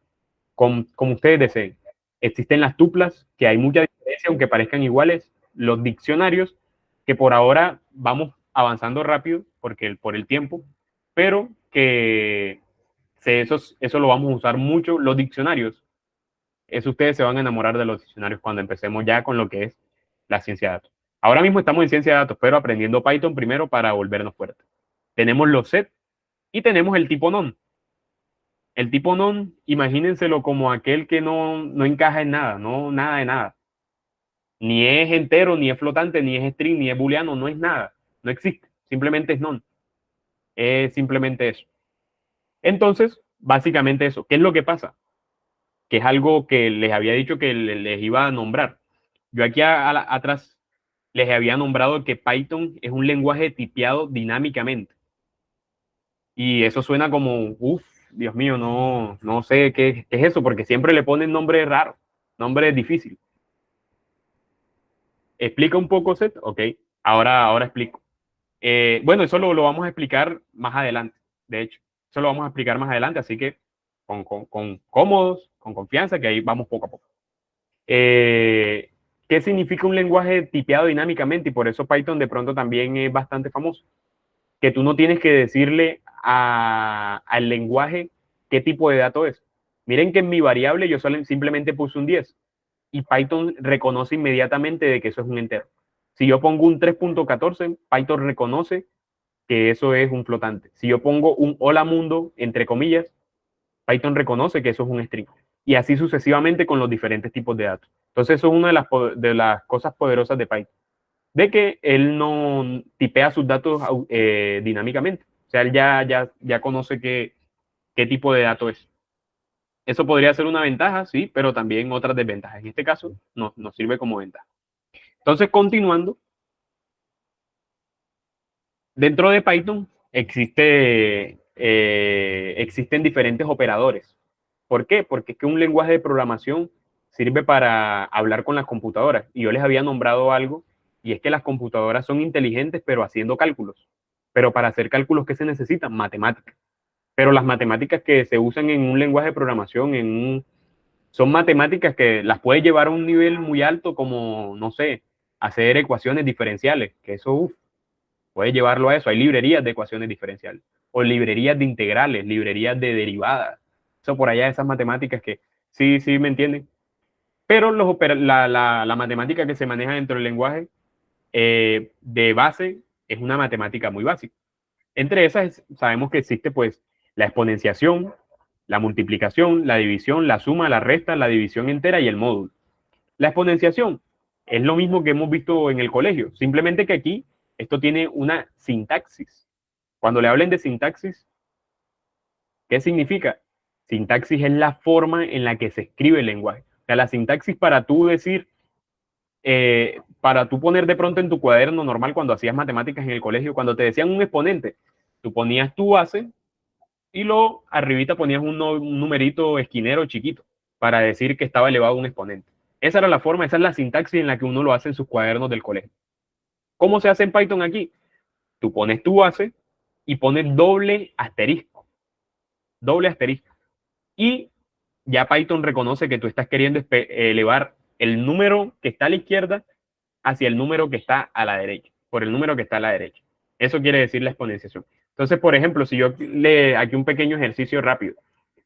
como ustedes deseen. Existen las tuplas, que hay mucha diferencia, aunque parezcan iguales. Los diccionarios, que por ahora vamos avanzando rápido por el tiempo, pero que eso lo vamos a usar mucho. Los diccionarios, eso ustedes se van a enamorar de los diccionarios cuando empecemos ya con lo que es la ciencia de datos. Ahora mismo estamos en ciencia de datos, pero aprendiendo Python primero para volvernos fuertes. Tenemos los set y tenemos el tipo non. El tipo non, imagínenselo como aquel que no encaja en nada, no nada de nada. Ni es entero, ni es flotante, ni es string, ni es booleano, no es nada. No existe. Simplemente es non. Es simplemente eso. Entonces, básicamente eso. ¿Qué es lo que pasa? Que es algo que les había dicho que les iba a nombrar. Yo aquí atrás les había nombrado que Python es un lenguaje tipeado dinámicamente. Y eso suena como, uff, Dios mío, no sé qué es eso, porque siempre le ponen nombre raro, nombre difícil. ¿Explica un poco, Seth? Ok, ahora explico. Bueno, eso lo vamos a explicar más adelante, de hecho. Eso lo vamos a explicar más adelante, así que con cómodos, con confianza, que ahí vamos poco a poco. ¿Qué significa un lenguaje tipeado dinámicamente? Y por eso Python de pronto también es bastante famoso. Que tú no tienes que decirle al lenguaje qué tipo de dato es. Miren que en mi variable yo simplemente puse un 10 y Python reconoce inmediatamente de que eso es un entero. Si yo pongo un 3.14, Python reconoce que eso es un flotante. Si yo pongo un hola mundo, entre comillas, Python reconoce que eso es un string. Y así sucesivamente con los diferentes tipos de datos. Entonces, eso es una de las cosas poderosas de Python, de que él no tipea sus datos dinámicamente. O sea, él ya conoce qué tipo de dato es. Eso podría ser una ventaja, sí, pero también otras desventajas. En este caso, nos sirve como ventaja. Entonces, continuando, Dentro de Python existen diferentes operadores. ¿Por qué? Porque es que un lenguaje de programación sirve para hablar con las computadoras. Y yo les había nombrado algo, y es que las computadoras son inteligentes, pero haciendo cálculos. Pero para hacer cálculos, ¿qué se necesitan? Matemáticas. Pero las matemáticas que se usan en un lenguaje de programación, son matemáticas que las puedes llevar a un nivel muy alto, como, no sé, hacer ecuaciones diferenciales, que eso, puedes llevarlo a eso. Hay librerías de ecuaciones diferenciales, o librerías de integrales, librerías de derivadas. Eso por allá, esas matemáticas que sí, sí me entienden. Pero la matemática que se maneja dentro del lenguaje de base es una matemática muy básica. Entre esas sabemos que existe pues la exponenciación, la multiplicación, la división, la suma, la resta, la división entera y el módulo. La exponenciación es lo mismo que hemos visto en el colegio, simplemente que aquí esto tiene una sintaxis. Cuando le hablen de sintaxis, ¿qué significa? Sintaxis es la forma en la que se escribe el lenguaje. O sea, la sintaxis para tú decir, para tú poner de pronto en tu cuaderno normal cuando hacías matemáticas en el colegio, cuando te decían un exponente, tú ponías tu base y luego arribita ponías un numerito esquinero chiquito para decir que estaba elevado un exponente. Esa era la forma, esa es la sintaxis en la que uno lo hace en sus cuadernos del colegio. ¿Cómo se hace en Python aquí? Tú pones tu base y pones doble asterisco. Y ya Python reconoce que tú estás queriendo elevar el número que está a la izquierda hacia el número que está a la derecha, por el número que está a la derecha. Eso quiere decir la exponenciación. Entonces, por ejemplo, si yo aquí un pequeño ejercicio rápido.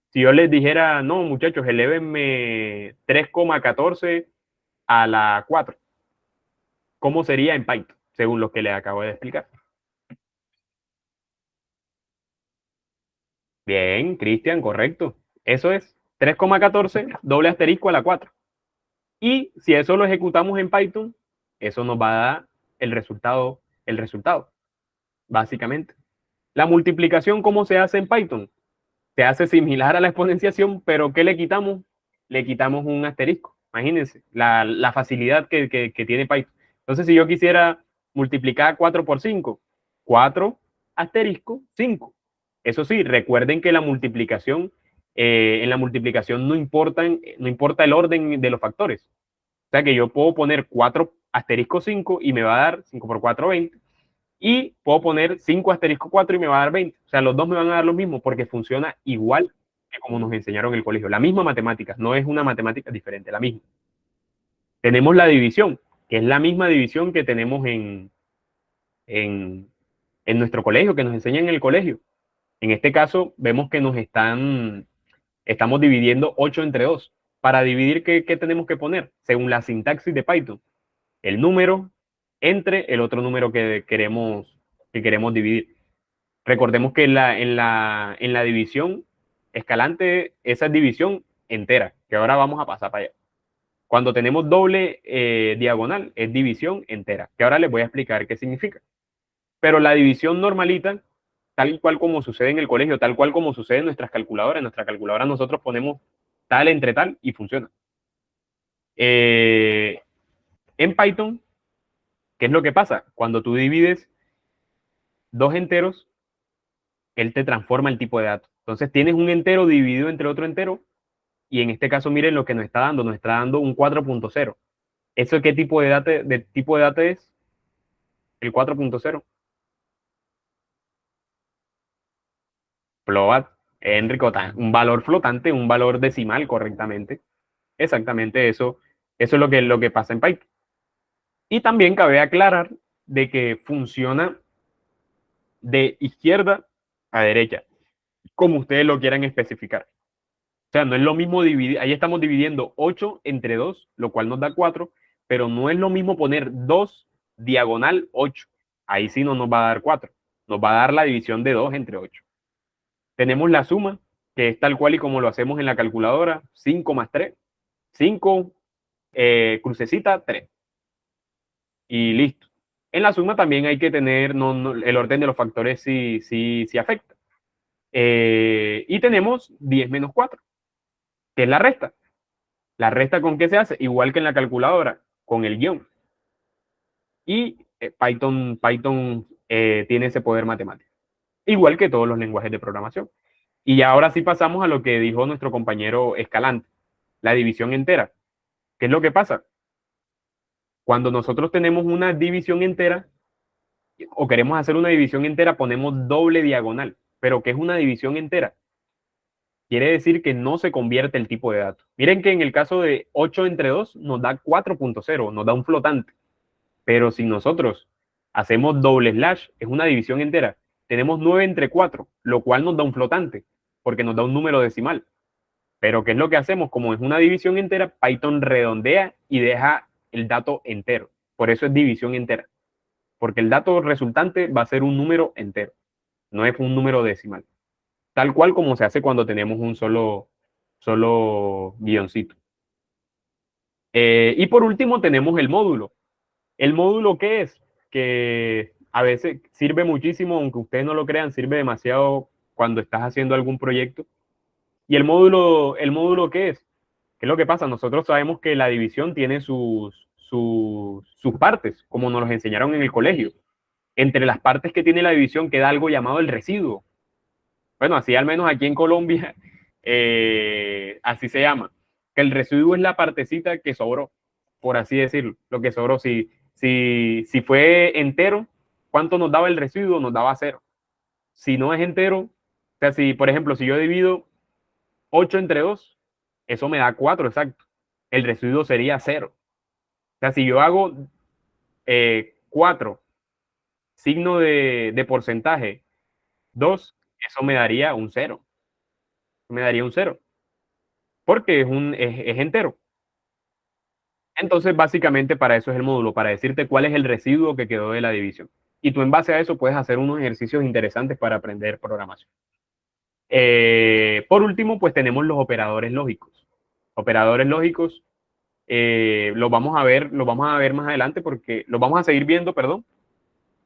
Si yo les dijera, no, muchachos, elévenme 3,14 a la 4, ¿cómo sería en Python? Según lo que les acabo de explicar. Bien, Cristian, correcto. Eso es 3,14 doble asterisco a la 4. Y si eso lo ejecutamos en Python, eso nos va a dar el resultado, básicamente. La multiplicación, ¿cómo se hace en Python? Se hace similar a la exponenciación, pero ¿qué le quitamos? Le quitamos un asterisco. Imagínense la facilidad que tiene Python. Entonces, si yo quisiera multiplicar 4 por 5, 4 asterisco 5. Eso sí, recuerden que en la multiplicación no importa el orden de los factores. O sea que yo puedo poner 4 asterisco 5 y me va a dar 5 por 4, 20. Y puedo poner 5 asterisco 4 y me va a dar 20. O sea, los dos me van a dar lo mismo porque funciona igual que como nos enseñaron en el colegio. La misma matemática, no es una matemática diferente, la misma. Tenemos la división, que es la misma división que tenemos en, en nuestro colegio, que nos enseñan en el colegio. En este caso, vemos que estamos dividiendo 8 entre 2. Para dividir, ¿qué tenemos que poner? Según la sintaxis de Python, el número entre el otro número que queremos dividir. Recordemos que en la división escalante, esa es división entera, que ahora vamos a pasar para allá. Cuando tenemos doble diagonal, es división entera, que ahora les voy a explicar qué significa. Pero la división normalita, tal y cual como sucede en el colegio, tal cual como sucede en nuestras calculadoras, en nuestra calculadora nosotros ponemos tal entre tal y funciona. En Python, ¿qué es lo que pasa? Cuando tú divides dos enteros, él te transforma el tipo de dato. Entonces tienes un entero dividido entre otro entero, y en este caso miren lo que nos está dando un 4.0. ¿Eso qué tipo de data es? El 4.0. Float, Enrico, un valor flotante, un valor decimal correctamente. Exactamente eso es lo que pasa en Python. Y también cabe aclarar de que funciona de izquierda a derecha, como ustedes lo quieran especificar. O sea, no es lo mismo dividir, ahí estamos dividiendo 8 entre 2, lo cual nos da 4, pero no es lo mismo poner 2 diagonal 8. Ahí sí no nos va a dar 4, nos va a dar la división de 2 entre 8. Tenemos la suma, que es tal cual y como lo hacemos en la calculadora, 5 más 3, 5, crucecita, 3. Y listo. En la suma también hay que tener, el orden de los factores sí afecta. Y tenemos 10 menos 4, que es la resta. ¿La resta con qué se hace? Igual que en la calculadora, con el guión. Y Python tiene ese poder matemático, igual que todos los lenguajes de programación. Y ahora sí pasamos a lo que dijo nuestro compañero Escalante, la división entera. ¿Qué es lo que pasa? Cuando nosotros tenemos una división entera o queremos hacer una división entera, ponemos doble diagonal. ¿Pero qué es una división entera? Quiere decir que no se convierte el tipo de dato. Miren que en el caso de 8 entre 2 nos da 4.0, nos da un flotante. Pero si nosotros hacemos doble slash, es una división entera. Tenemos 9 entre 4, lo cual nos da un flotante, porque nos da un número decimal. Pero ¿qué es lo que hacemos? Como es una división entera, Python redondea y deja el dato entero. Por eso es división entera. Porque el dato resultante va a ser un número entero, no es un número decimal. Tal cual como se hace cuando tenemos un solo guioncito. Y por último tenemos el módulo. ¿El módulo qué es? Que a veces sirve muchísimo, aunque ustedes no lo crean, sirve demasiado cuando estás haciendo algún proyecto. ¿Y el módulo qué es? ¿Qué es lo que pasa? Nosotros sabemos que la división tiene sus partes, como nos los enseñaron en el colegio. Entre las partes que tiene la división queda algo llamado el residuo. Bueno, así al menos aquí en Colombia, así se llama. Que el residuo es la partecita que sobró, por así decirlo. Lo que sobró, si fue entero, ¿cuánto nos daba el residuo? Nos daba 0. Si no es entero, o sea, si, por ejemplo, si yo divido 8 entre 2, eso me da 4, exacto. El residuo sería 0. O sea, si yo hago 4, signo de porcentaje, 2, eso me daría un 0. Me daría un 0. Porque es entero. Entonces, básicamente para eso es el módulo, para decirte cuál es el residuo que quedó de la división. Y tú en base a eso puedes hacer unos ejercicios interesantes para aprender programación. Por último, pues tenemos los operadores lógicos. Operadores lógicos los vamos a ver más adelante porque los vamos a seguir viendo, perdón,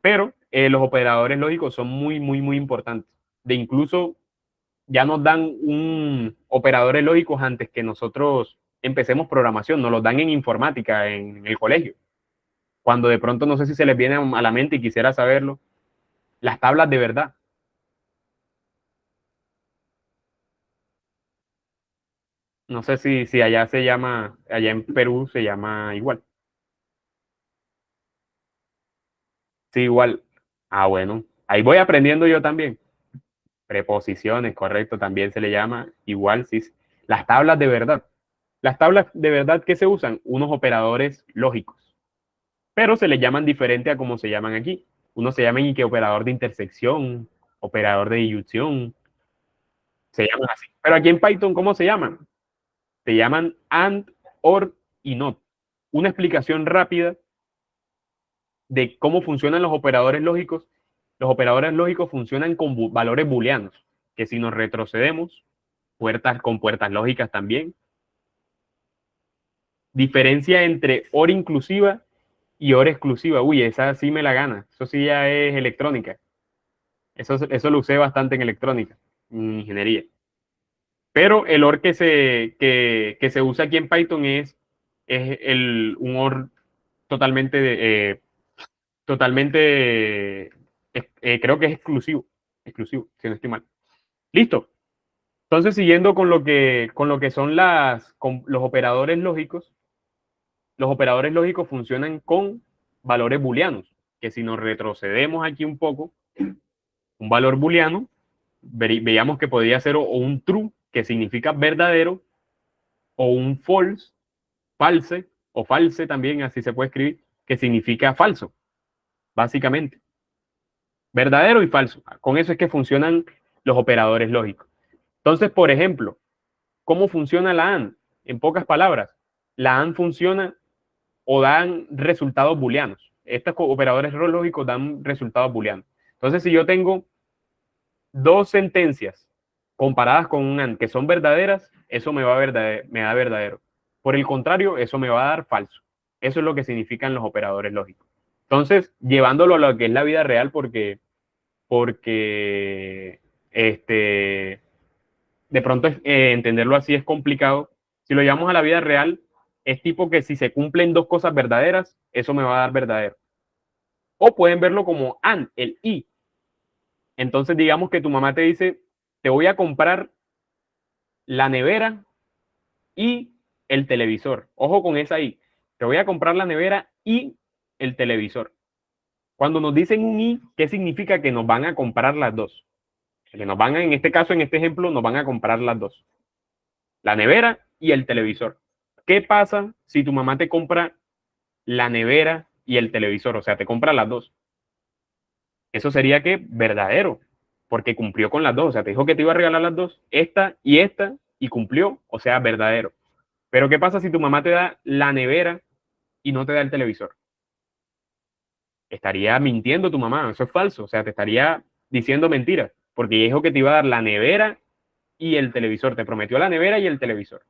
pero los operadores lógicos son muy, muy, muy importantes. De incluso ya nos dan operadores lógicos antes que nosotros empecemos programación, nos los dan en informática, en el colegio. Cuando de pronto no sé si se les viene a la mente y quisiera saberlo, las tablas de verdad. No sé si allá se llama, allá en Perú se llama igual. Sí, igual. Ah, bueno. Ahí voy aprendiendo yo también. Preposiciones, correcto, también se le llama igual. Sí. Las tablas de verdad. Las tablas de verdad que se usan, unos operadores lógicos, pero se les llaman diferente a como se llaman aquí. Uno se llama que operador de intersección, operador de disyunción, se llaman así. Pero aquí en Python, ¿cómo se llaman? Se llaman AND, OR y NOT. Una explicación rápida de cómo funcionan los operadores lógicos. Los operadores lógicos funcionan con valores booleanos, que si nos retrocedemos, con puertas lógicas también. Diferencia entre OR inclusiva y OR exclusiva. Uy, esa sí me la gana. Eso sí ya es electrónica. Eso lo usé bastante en electrónica, en ingeniería. Pero el OR que se usa aquí en Python es un OR totalmente, totalmente creo que es exclusivo, si no estoy mal. Listo. Entonces, siguiendo con lo que son con los operadores lógicos funcionan con valores booleanos, que si nos retrocedemos aquí un poco, un valor booleano, veíamos que podría ser o un true, que significa verdadero, o un false, o false también, así se puede escribir, que significa falso, básicamente. Verdadero y falso. Con eso es que funcionan los operadores lógicos. Entonces, por ejemplo, ¿cómo funciona la AND? En pocas palabras, la AND funciona o dan resultados booleanos. Estos operadores lógicos dan resultados booleanos. Entonces, si yo tengo dos sentencias comparadas con un AND que son verdaderas, eso me da verdadero. Por el contrario, eso me va a dar falso. Eso es lo que significan los operadores lógicos. Entonces, llevándolo a lo que es la vida real, porque de pronto entenderlo así es complicado. Si lo llevamos a la vida real, es tipo que si se cumplen dos cosas verdaderas, eso me va a dar verdadero. O pueden verlo como and, el y. Entonces, digamos que tu mamá te dice, te voy a comprar la nevera y el televisor. Ojo con esa I. Te voy a comprar la nevera y el televisor. Cuando nos dicen un y, ¿qué significa? Que nos van a comprar las dos. Que nos van a, en este caso, en este ejemplo, nos van a comprar las dos. La nevera y el televisor. ¿Qué pasa si tu mamá te compra la nevera y el televisor? O sea, te compra las dos. Eso sería que verdadero, porque cumplió con las dos. O sea, te dijo que te iba a regalar las dos, esta, y cumplió, o sea, verdadero. Pero ¿qué pasa si tu mamá te da la nevera y no te da el televisor? Estaría mintiendo tu mamá, eso es falso. O sea, te estaría diciendo mentiras, porque ella dijo que te iba a dar la nevera y el televisor. Te prometió la nevera y el televisor.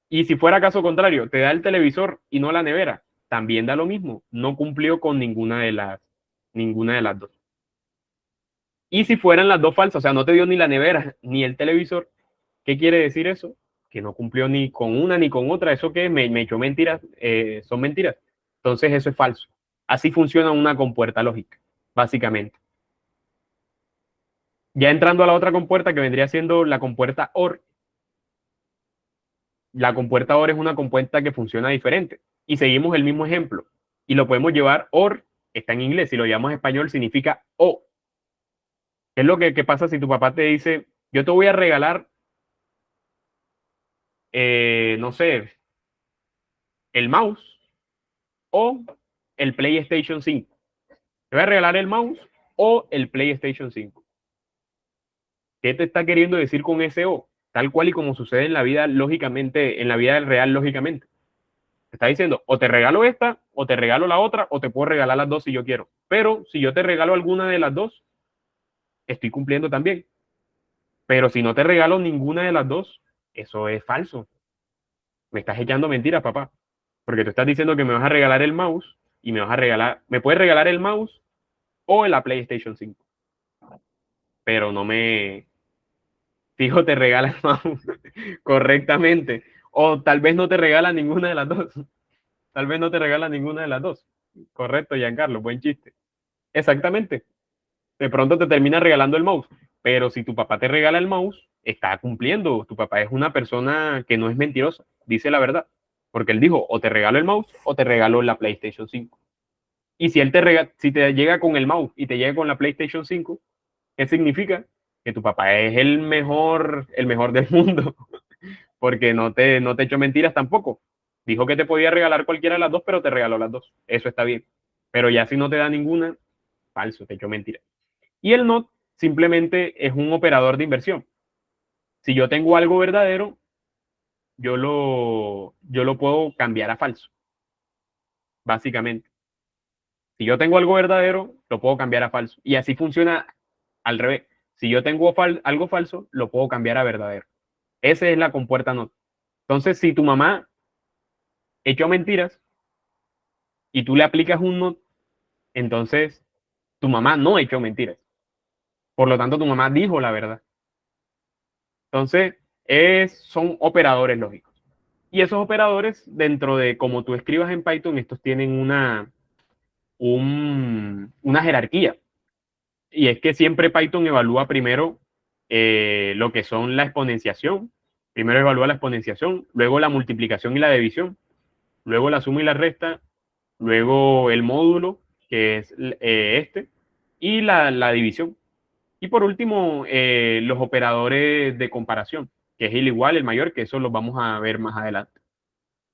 Y si fuera caso contrario, te da el televisor y no la nevera, también da lo mismo. No cumplió con ninguna de las dos. Y si fueran las dos falsas, o sea, no te dio ni la nevera ni el televisor, ¿qué quiere decir eso? Que no cumplió ni con una ni con otra. ¿Eso qué? Me echó mentiras, son mentiras. Entonces eso es falso. Así funciona una compuerta lógica, básicamente. Ya entrando a la otra compuerta que vendría siendo la compuerta OR, la compuerta OR es una compuerta que funciona diferente. Y seguimos el mismo ejemplo. Y lo podemos llevar OR, está en inglés, si lo llamamos en español significa O. ¿Qué es lo que pasa si tu papá te dice, yo te voy a regalar, no sé, el mouse o el PlayStation 5? Te voy a regalar el mouse o el PlayStation 5. ¿Qué te está queriendo decir con ese O? Tal cual y como sucede en la vida lógicamente, en la vida real lógicamente. Te está diciendo, o te regalo esta, o te regalo la otra, o te puedo regalar las dos si yo quiero. Pero si yo te regalo alguna de las dos, estoy cumpliendo también. Pero si no te regalo ninguna de las dos, eso es falso. Me estás echando mentiras, papá. Porque tú estás diciendo que me vas a regalar el mouse y me puedes regalar el mouse o la PlayStation 5. Pero no me, fijo, te regala el mouse correctamente. O tal vez no te regala ninguna de las dos. Tal vez no te regala ninguna de las dos. Correcto, Giancarlo, buen chiste. Exactamente. De pronto te termina regalando el mouse. Pero si tu papá te regala el mouse, está cumpliendo. Tu papá es una persona que no es mentirosa, dice la verdad. Porque él dijo, o te regalo el mouse o te regalo la PlayStation 5. Y si si te llega con el mouse y te llega con la PlayStation 5, ¿qué significa? Que tu papá es el mejor del mundo. Porque no te echó mentiras tampoco. Dijo que te podía regalar cualquiera de las dos, pero te regaló las dos. Eso está bien. Pero ya si no te da ninguna, falso, te echó mentiras. Y el NOT simplemente es un operador de inversión. Si yo tengo algo verdadero, yo lo puedo cambiar a falso, básicamente. Si yo tengo algo verdadero, lo puedo cambiar a falso. Y así funciona al revés. Si yo tengo algo falso, lo puedo cambiar a verdadero. Esa es la compuerta NOT. Entonces, si tu mamá echó mentiras y tú le aplicas un NOT, entonces tu mamá no echó mentiras. Por lo tanto, tu mamá dijo la verdad. Entonces, son operadores lógicos. Y esos operadores, dentro de como tú escribas en Python, estos tienen una jerarquía. Y es que siempre Python evalúa primero lo que son la exponenciación. Primero evalúa la exponenciación, luego la multiplicación y la división, luego la suma y la resta, luego el módulo, que es y la división. Y por último, los operadores de comparación, que es el igual, el mayor, que eso lo vamos a ver más adelante.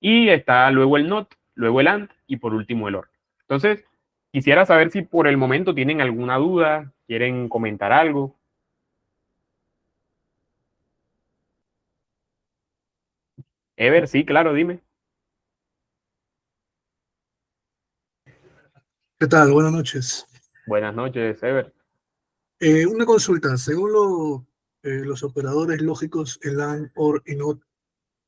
Y está luego el NOT, luego el AND y por último el OR. Entonces, quisiera saber si por el momento tienen alguna duda, quieren comentar algo. Ever, sí, claro, dime. ¿Qué tal? Buenas noches. Buenas noches, Ever. Una consulta. Según los operadores lógicos, el AND, OR y NOT,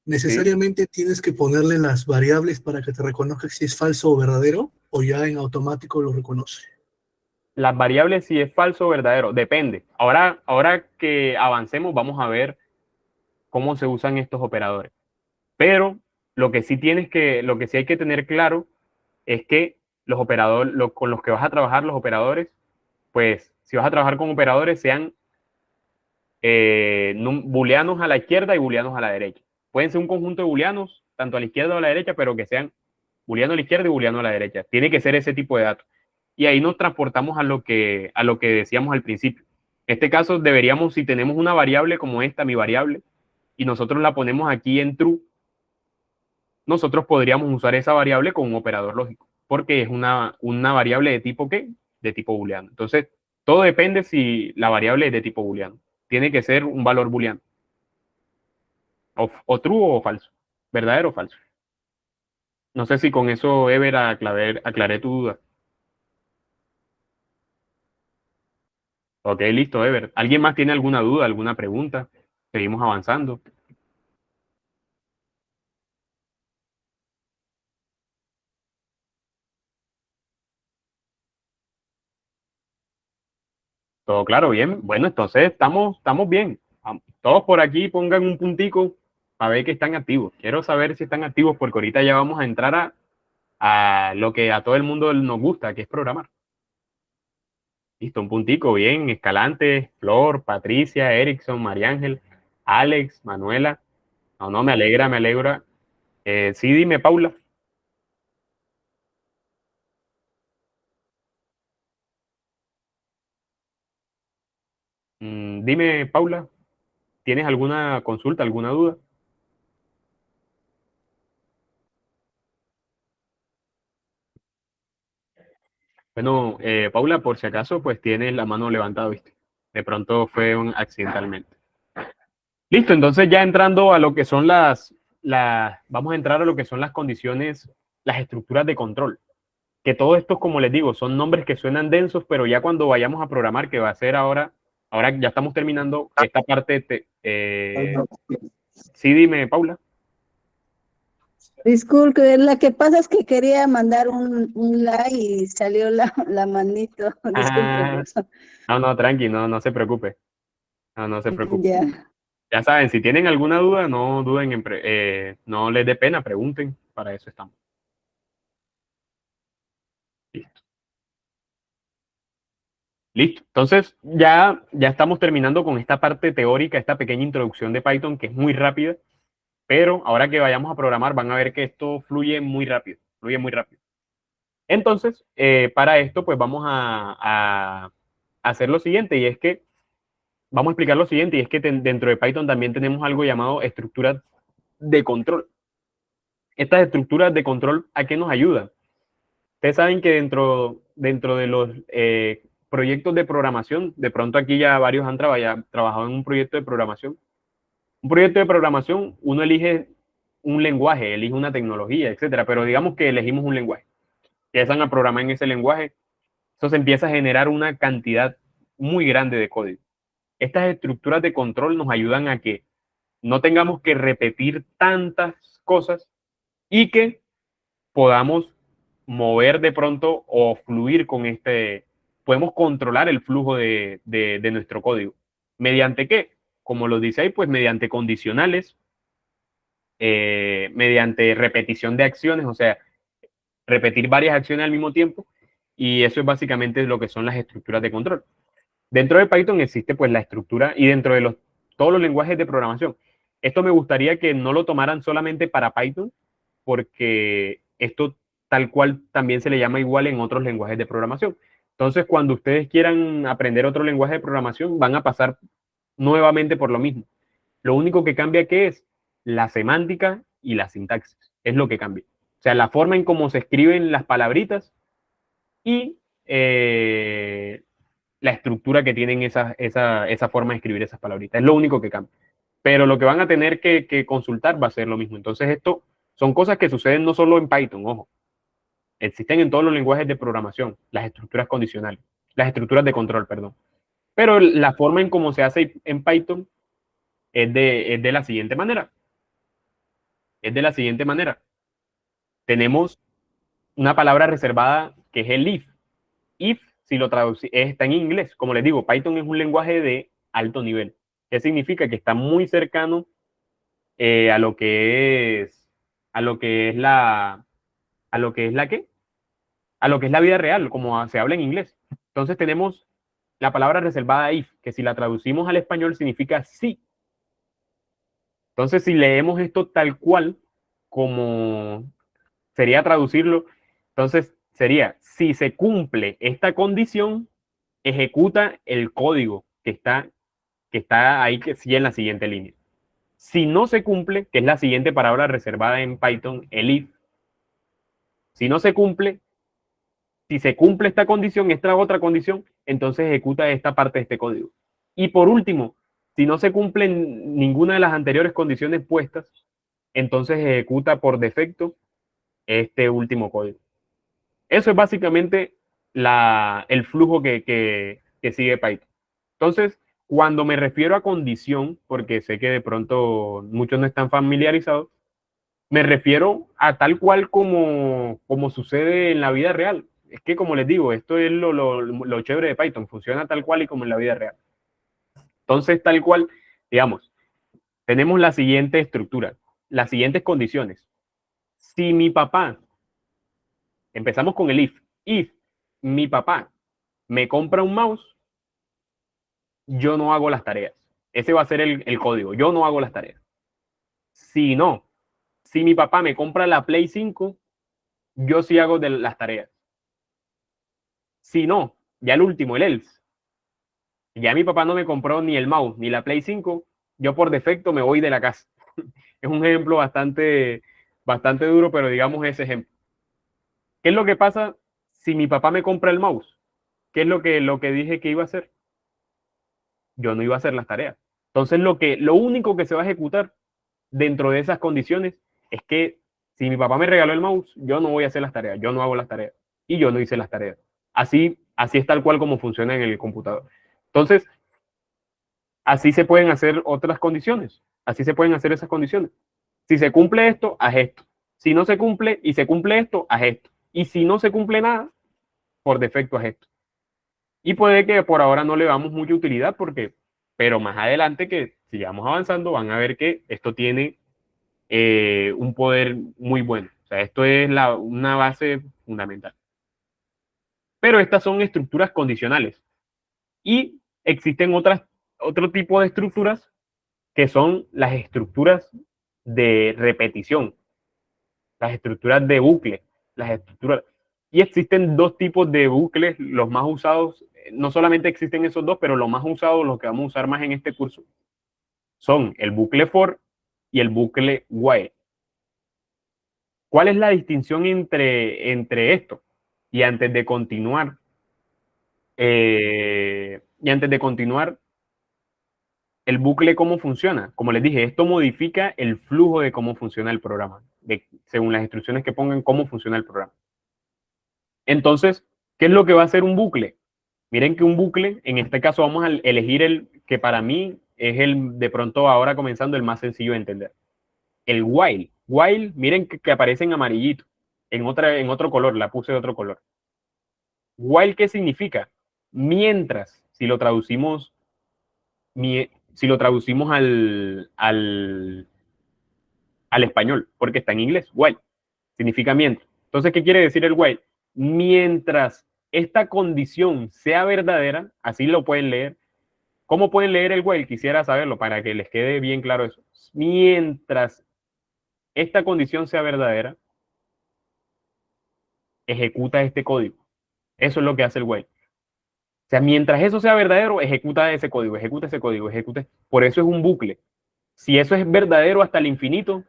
Sí. ¿necesariamente tienes que ponerle las variables para que te reconozca si es falso o verdadero? ¿O ya en automático lo reconoce? Las variables si es falso o verdadero, depende. Ahora que avancemos, vamos a ver cómo se usan estos operadores. Pero lo que sí hay que tener claro es que los operadores, con los que vas a trabajar, los operadores, pues si vas a trabajar con operadores, sean booleanos a la izquierda y booleanos a la derecha. Pueden ser un conjunto de booleanos, tanto a la izquierda o a la derecha, pero que sean booleano a la izquierda y booleano a la derecha. Tiene que ser ese tipo de datos. Y ahí nos transportamos a lo que decíamos al principio. En este caso deberíamos, si tenemos una variable como esta, mi variable, y nosotros la ponemos aquí en true, nosotros podríamos usar esa variable con un operador lógico, porque es una variable de tipo ¿qué? De tipo booleano. Entonces, todo depende si la variable es de tipo booleano. Tiene que ser un valor booleano. O true o falso. Verdadero o falso. No sé si con eso, Ever, aclaré tu duda. Ok, listo, Ever. ¿Alguien más tiene alguna duda, alguna pregunta? Seguimos avanzando. Todo claro, bien. Bueno, entonces estamos bien. Todos por aquí pongan un puntico para ver que están activos. Quiero saber si están activos porque ahorita ya vamos a entrar a lo que a todo el mundo nos gusta, que es programar. Listo, un puntico, bien. Escalante, Flor, Patricia, Erickson, María Ángel, Alex, Manuela. No, me alegra, me alegra. Sí, dime, Paula. Dime, Paula, ¿tienes alguna consulta, alguna duda? Bueno, Paula, por si acaso, pues tienes la mano levantada, ¿viste? De pronto fue accidentalmente. Listo, entonces ya entrando a lo que son vamos a entrar a lo que son las condiciones, las estructuras de control. Que todo esto, como les digo, son nombres que suenan densos, pero ya cuando vayamos a programar, que va a ser ahora ya estamos terminando esta parte. Sí, dime, Paula. Disculpe, la que pasa es que quería mandar un like y salió la manito. Disculpe Ah, por eso. no, tranqui, no se preocupe. No se preocupe. Ya. Ya saben, si tienen alguna duda, no duden no les dé pena, pregunten, para eso estamos. Listo. Listo. Entonces, ya estamos terminando con esta parte teórica, esta pequeña introducción de Python que es muy rápida, pero ahora que vayamos a programar van a ver que esto fluye muy rápido, fluye muy rápido. Entonces, para esto, pues vamos a hacer lo siguiente, y es que vamos a explicar lo siguiente, y es que dentro de Python también tenemos algo llamado estructuras de control. Estas estructuras de control, ¿a qué nos ayudan? Ustedes saben que dentro de los proyectos de programación, de pronto aquí ya varios han trabajado en un proyecto de programación. Un proyecto de programación, uno elige un lenguaje, elige una tecnología, etcétera, pero digamos que elegimos un lenguaje. Empiezan a programar en ese lenguaje, eso se empieza a generar una cantidad muy grande de código. Estas estructuras de control nos ayudan a que no tengamos que repetir tantas cosas y que podamos mover de pronto o fluir con podemos controlar el flujo de nuestro código. ¿Mediante qué? Como lo dice ahí, pues mediante condicionales, mediante repetición de acciones, o sea, repetir varias acciones al mismo tiempo, y eso es básicamente lo que son las estructuras de control. Dentro de Python existe pues la estructura y dentro de todos los lenguajes de programación. Esto me gustaría que no lo tomaran solamente para Python, porque esto tal cual también se le llama igual en otros lenguajes de programación. Entonces, cuando ustedes quieran aprender otro lenguaje de programación, van a pasar nuevamente por lo mismo. Lo único que cambia que es la semántica y la sintaxis. Es lo que cambia. O sea, la forma en cómo se escriben las palabritas y la estructura que tienen esa forma de escribir esas palabritas. Es lo único que cambia. Pero lo que van a tener que consultar va a ser lo mismo. Entonces, esto son cosas que suceden no solo en Python, ojo. Existen en todos los lenguajes de programación, las estructuras condicionales, las estructuras de control, perdón. Pero la forma en cómo se hace en Python es de la siguiente manera. Es de la siguiente manera. Tenemos una palabra reservada que es el if. If, si lo traducimos, está en inglés. Como les digo, Python es un lenguaje de alto nivel. ¿Qué significa? Que está muy cercano a lo que es, a lo que es la, ¿qué? a lo que es la vida real, como se habla en inglés. Entonces tenemos la palabra reservada if, que si la traducimos al español significa sí. Entonces, si leemos esto tal cual como sería traducirlo, entonces sería, si se cumple esta condición, ejecuta el código que está ahí, que sigue en la siguiente línea. Si no se cumple, que es la siguiente palabra reservada en Python, el if, si no se cumple, si se cumple esta condición, esta otra condición, entonces ejecuta esta parte de este código. Y por último, si no se cumplen ninguna de las anteriores condiciones puestas, entonces ejecuta por defecto este último código. Eso es básicamente el flujo que sigue Python. Entonces, cuando me refiero a condición, porque sé que de pronto muchos no están familiarizados, me refiero a tal cual como sucede en la vida real. Es que, como les digo, esto es lo chévere de Python, funciona tal cual y como en la vida real. Entonces, tal cual, digamos, tenemos la siguiente estructura, las siguientes condiciones. Si mi papá, empezamos con el if mi papá me compra un mouse, yo no hago las tareas. Ese va a ser el código, yo no hago las tareas. Si no, si mi papá me compra la Play 5, yo sí hago las tareas. Si no, ya el último, el else. Ya mi papá no me compró ni el mouse ni la Play 5, yo por defecto me voy de la casa. Es un ejemplo bastante duro, pero digamos ese ejemplo. ¿Qué es lo que pasa si mi papá me compra el mouse? ¿Qué es lo que dije que iba a hacer? Yo no iba a hacer las tareas. Entonces lo único que se va a ejecutar dentro de esas condiciones es que si mi papá me regaló el mouse, yo no voy a hacer las tareas, yo no hago las tareas y yo no hice las tareas. Así es tal cual como funciona en el computador. Entonces, así se pueden hacer otras condiciones, así se pueden hacer esas condiciones. Si se cumple esto, haz esto. Si no se cumple y se cumple esto, haz esto. Y si no se cumple nada, por defecto haz esto. Y puede que por ahora no le damos mucha utilidad pero más adelante que sigamos avanzando van a ver que esto tiene un poder muy bueno. O sea, esto es una base fundamental. Pero estas son estructuras condicionales. Y existen otro tipo de estructuras que son las estructuras de repetición, las estructuras de bucle, las estructuras. Y existen dos tipos de bucles, los más usados, no solamente existen esos dos, pero los más usados, los que vamos a usar más en este curso, son el bucle for y el bucle while. ¿Cuál es la distinción entre esto? Y antes de continuar, el bucle, ¿cómo funciona? Como les dije, esto modifica el flujo de cómo funciona el programa, según las instrucciones que pongan, cómo funciona el programa. Entonces, ¿qué es lo que va a hacer un bucle? Miren que un bucle, en este caso vamos a elegir el que para mí es de pronto ahora comenzando el más sencillo de entender. El while. While, miren que aparece en amarillito, en otro color, la puse de otro color. While, ¿qué significa? Mientras, si lo traducimos al español, porque está en inglés, while, significa mientras. Entonces, ¿qué quiere decir el while? Mientras esta condición sea verdadera, así lo pueden leer. ¿Cómo pueden leer el while? Quisiera saberlo para que les quede bien claro eso. Mientras esta condición sea verdadera, ejecuta este código. Eso es lo que hace el while. O sea, mientras eso sea verdadero, ejecuta ese código, ejecuta ese código, ejecuta. Por eso es un bucle. Si eso es verdadero hasta el infinito,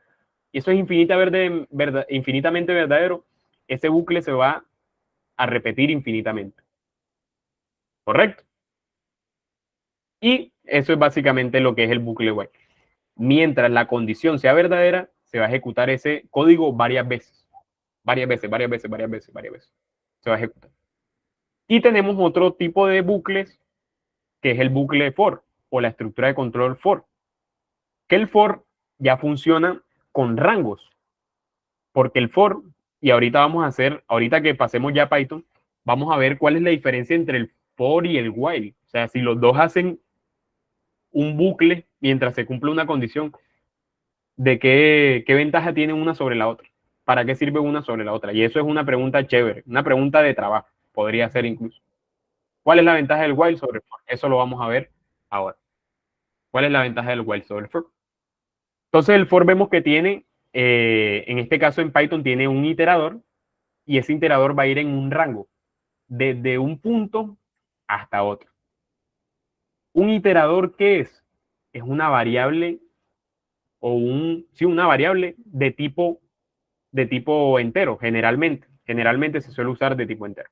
y eso es infinitamente verdadero, ese bucle se va a repetir infinitamente. ¿Correcto? Y eso es básicamente lo que es el bucle while. Mientras la condición sea verdadera, se va a ejecutar ese código varias veces. Varias veces. Se va a ejecutar. Y tenemos otro tipo de bucles, que es el bucle for, o la estructura de control for. Que el for ya funciona con rangos. Porque el for, y ahorita que pasemos ya a Python, vamos a ver cuál es la diferencia entre el for y el while. O sea, si los dos hacen un bucle mientras se cumple una condición, ¿de qué ventaja tiene una sobre la otra? ¿para qué sirve una sobre la otra? Y eso es una pregunta chévere, una pregunta de trabajo, podría ser incluso. ¿Cuál es la ventaja del while sobre el for? Eso lo vamos a ver ahora. ¿Cuál es la ventaja del while sobre el for? Entonces el for vemos que tiene, en este caso en Python tiene un iterador, y ese iterador va a ir en un rango, desde un punto hasta otro. ¿Un iterador qué es? Es una variable o una variable de tipo entero, generalmente. Generalmente se suele usar de tipo entero.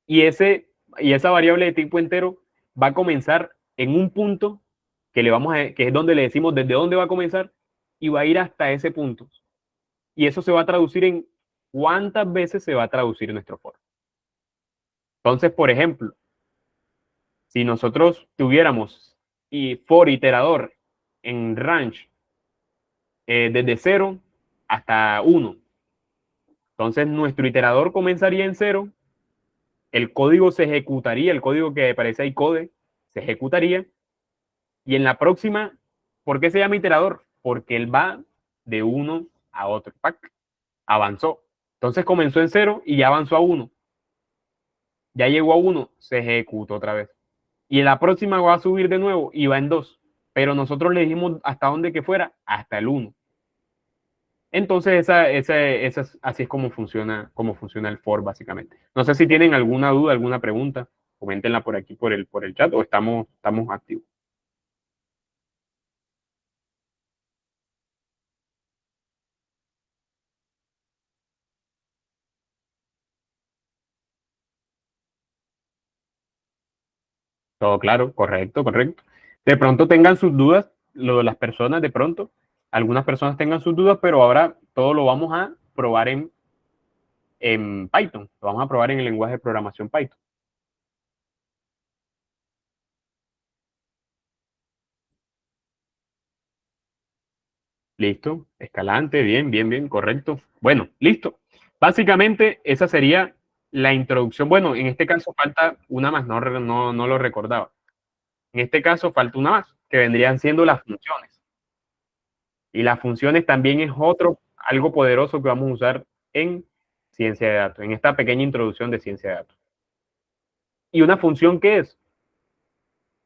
Y esa variable de tipo entero va a comenzar en un punto que es donde le decimos desde dónde va a comenzar, y va a ir hasta ese punto. Y eso se va a traducir en cuántas veces se va a traducir nuestro for. Entonces, por ejemplo, si nosotros tuviéramos for iterador en range desde 0 hasta 1, entonces nuestro iterador comenzaría en 0, el código se ejecutaría, el código que aparece ahí, code, se ejecutaría, y en la próxima, ¿por qué se llama iterador? Porque él va de 1 a otro. ¡Pac! Avanzó. Entonces comenzó en 0 y ya avanzó a 1. Ya llegó a 1, se ejecutó otra vez. Y en la próxima va a subir de nuevo y va en 2. Pero nosotros le dijimos hasta dónde que fuera, hasta el 1. Entonces, así es como funciona el for, básicamente. No sé si tienen alguna duda, alguna pregunta, coméntenla por aquí, por el chat, o estamos activos. Todo claro, correcto, correcto. De pronto tengan sus dudas, las personas de pronto, algunas personas tengan sus dudas, pero ahora todo lo vamos a probar en Python, lo vamos a probar en el lenguaje de programación Python. Listo, Escalante, bien, bien, bien, correcto. Bueno, listo. Básicamente esa sería la introducción. Bueno, en este caso falta una más, no lo recordaba. En este caso falta una más, que vendrían siendo las funciones. Y las funciones también es algo poderoso que vamos a usar en ciencia de datos, en esta pequeña introducción de ciencia de datos. ¿Y una función qué es?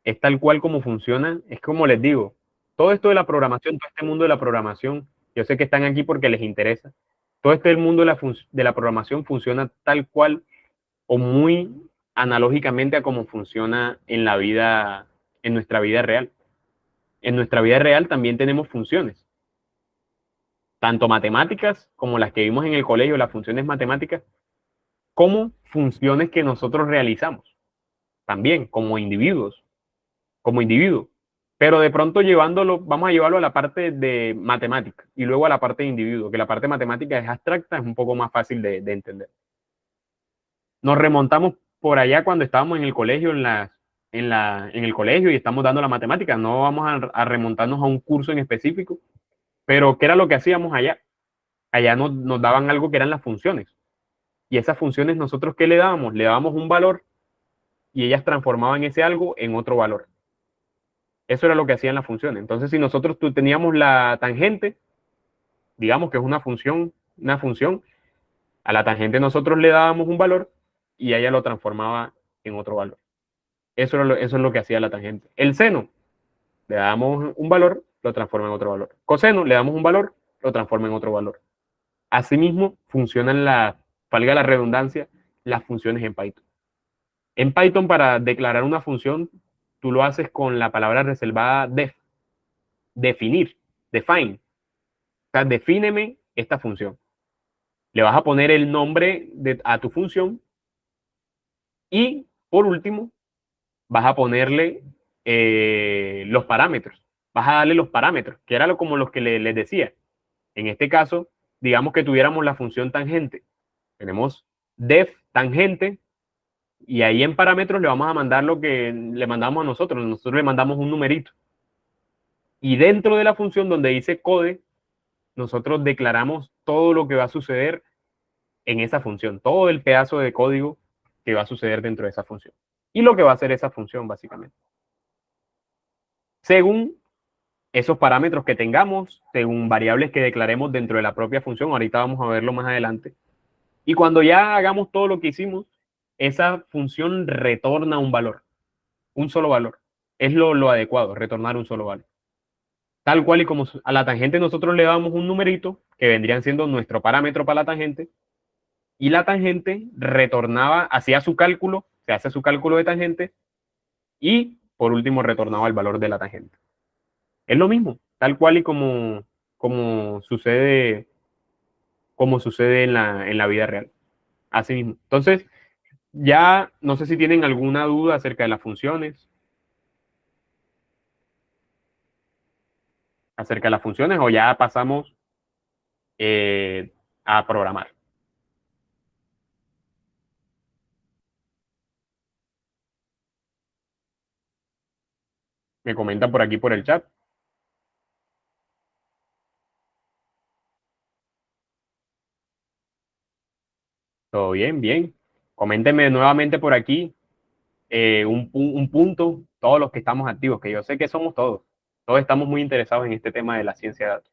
Es tal cual como funciona, es como les digo, todo esto de la programación, todo este mundo de la programación, yo sé que están aquí porque les interesa, todo este mundo de la programación funciona tal cual o muy analógicamente a cómo funciona en nuestra vida real. En nuestra vida real también tenemos funciones, tanto matemáticas como las que vimos en el colegio, las funciones matemáticas, como funciones que nosotros realizamos, también como individuos, como individuo. Pero de pronto vamos a llevarlo a la parte de matemática y luego a la parte de individuo, que la parte matemática es abstracta, es un poco más fácil de entender. Nos remontamos por allá cuando estábamos en el colegio, en el colegio y estamos dando la matemática. No vamos a remontarnos a un curso en específico, pero ¿qué era lo que hacíamos allá? Allá nos daban algo que eran las funciones. Y esas funciones nosotros, ¿qué le dábamos? Le dábamos un valor y ellas transformaban ese algo en otro valor. Eso era lo que hacían las funciones. Entonces, si nosotros teníamos la tangente, digamos que es una función, a la tangente nosotros le dábamos un valor y ella lo transformaba en otro valor. Eso es lo que hacía la tangente. El seno, le damos un valor, lo transforma en otro valor. Coseno, le damos un valor, lo transforma en otro valor. Asimismo, funcionan valga la redundancia, las funciones en Python. En Python, para declarar una función, tú lo haces con la palabra reservada def, definir, define. O sea, defíneme esta función. Le vas a poner el nombre a tu función y, por último, vas a ponerle los parámetros. Vas a darle los parámetros, que era como los que les decía. En este caso, digamos que tuviéramos la función tangente. Tenemos def tangente y ahí en parámetros le vamos a mandar lo que le mandamos a nosotros. Nosotros le mandamos un numerito. Y dentro de la función donde dice code, nosotros declaramos todo lo que va a suceder en esa función, todo el pedazo de código que va a suceder dentro de esa función. Y lo que va a hacer esa función, básicamente. Según esos parámetros que tengamos según variables que declaremos dentro de la propia función. Ahorita vamos a verlo más adelante. Y cuando ya hagamos todo lo que hicimos, esa función retorna un valor, un solo valor. Es lo adecuado, retornar un solo valor. Tal cual y como a la tangente nosotros le damos un numerito, que vendrían siendo nuestro parámetro para la tangente, y la tangente retornaba, hacía su cálculo, se hace su cálculo de tangente, y por último retornaba el valor de la tangente. Es lo mismo, tal cual y como sucede en la vida real. Así mismo. Entonces, ya no sé si tienen alguna duda acerca de las funciones. O ya pasamos a programar. Me comentan por aquí por el chat. Todo bien, bien. Coméntenme nuevamente por aquí un punto, todos los que estamos activos, que yo sé que somos todos. Todos estamos muy interesados en este tema de la ciencia de datos.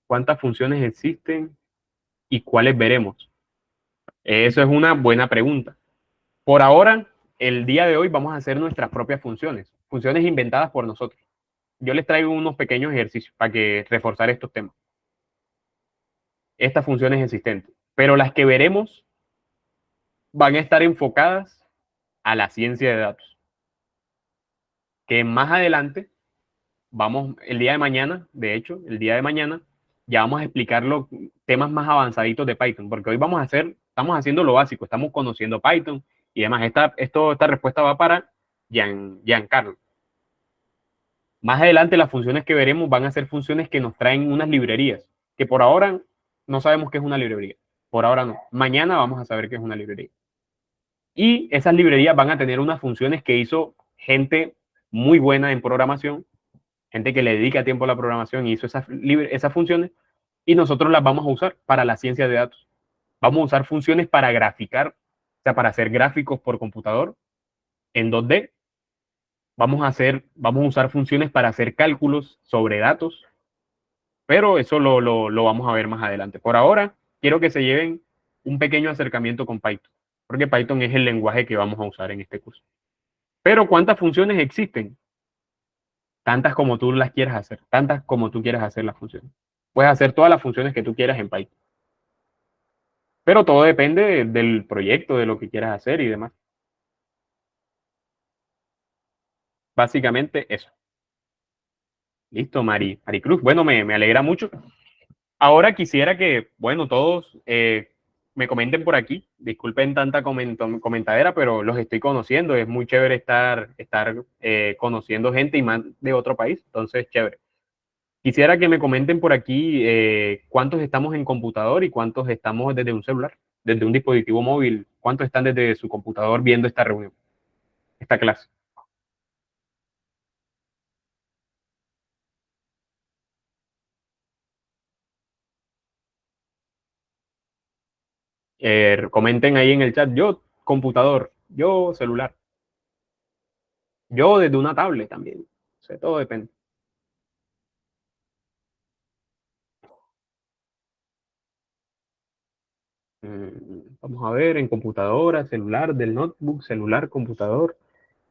¿Cuántas funciones existen y cuáles veremos? Eso es una buena pregunta. Por ahora, el día de hoy vamos a hacer nuestras propias funciones inventadas por nosotros. Yo les traigo unos pequeños ejercicios para que reforzar estos temas. Estas funciones existentes, pero las que veremos van a estar enfocadas a la ciencia de datos. Que más adelante el día de mañana, de hecho, ya vamos a explicar los temas más avanzaditos de Python, porque hoy estamos haciendo lo básico, estamos conociendo Python y demás. Esta respuesta va para Giancarlo. Más adelante las funciones que veremos van a ser funciones que nos traen unas librerías, que por ahora no sabemos qué es una librería. Por ahora no. Mañana vamos a saber qué es una librería. Y esas librerías van a tener unas funciones que hizo gente muy buena en programación, gente que le dedica tiempo a la programación y hizo esas funciones, y nosotros las vamos a usar para la ciencia de datos. Vamos a usar funciones para graficar, o sea, para hacer gráficos por computador en 2D. Vamos a usar funciones para hacer cálculos sobre datos, pero eso lo vamos a ver más adelante. Por ahora, quiero que se lleven un pequeño acercamiento con Python, porque Python es el lenguaje que vamos a usar en este curso. Pero ¿cuántas funciones existen? Tantas como tú las quieras hacer, tantas como tú quieras hacer las funciones. Puedes hacer todas las funciones que tú quieras en Python. Pero todo depende del proyecto, de lo que quieras hacer y demás. Básicamente eso. Listo, Maricruz. Bueno, me alegra mucho. Ahora quisiera que, bueno, todos me comenten por aquí. Disculpen tanta comentadera, pero los estoy conociendo. Es muy chévere estar conociendo gente y más de otro país. Entonces, chévere. Quisiera que me comenten por aquí cuántos estamos en computador y cuántos estamos desde un celular, desde un dispositivo móvil. ¿Cuántos están desde su computador viendo esta reunión, esta clase? Comenten ahí en el chat. Yo, computador. Yo, celular. Yo, desde una tablet también. O sea, todo depende. Vamos a ver, en computadora, celular, del notebook, celular, computador,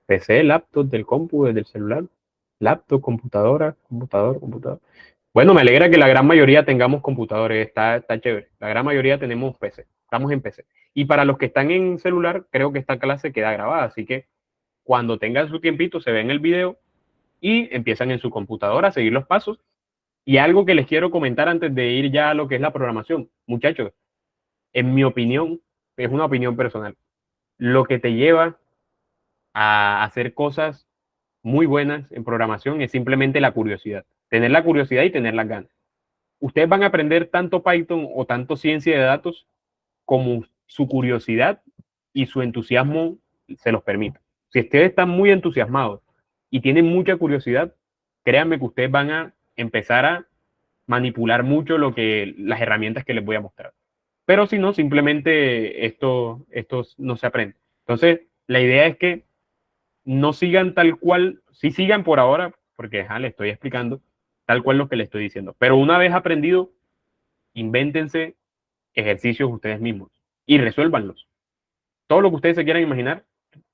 PC, laptop, del compu, del celular, laptop, computadora, computador. Bueno, me alegra que la gran mayoría tengamos computadores, está chévere. La gran mayoría tenemos PC, estamos en PC. Y para los que están en celular, creo que esta clase queda grabada, así que cuando tengan su tiempito, se ven el video y empiezan en su computadora a seguir los pasos. Y algo que les quiero comentar antes de ir ya a lo que es la programación. Muchachos, en mi opinión, es una opinión personal, lo que te lleva a hacer cosas muy buenas en programación es simplemente la curiosidad. Tener la curiosidad y tener las ganas. Ustedes van a aprender tanto Python o tanto ciencia de datos como su curiosidad y su entusiasmo se los permita. Si ustedes están muy entusiasmados y tienen mucha curiosidad, créanme que ustedes van a empezar a manipular mucho las herramientas que les voy a mostrar. Pero si no, simplemente esto no se aprende. Entonces, la idea es que no sigan tal cual, sí sigan por ahora porque le estoy explicando tal cual lo que le estoy diciendo. Pero una vez aprendido, invéntense ejercicios ustedes mismos y resuélvanlos. Todo lo que ustedes se quieran imaginar,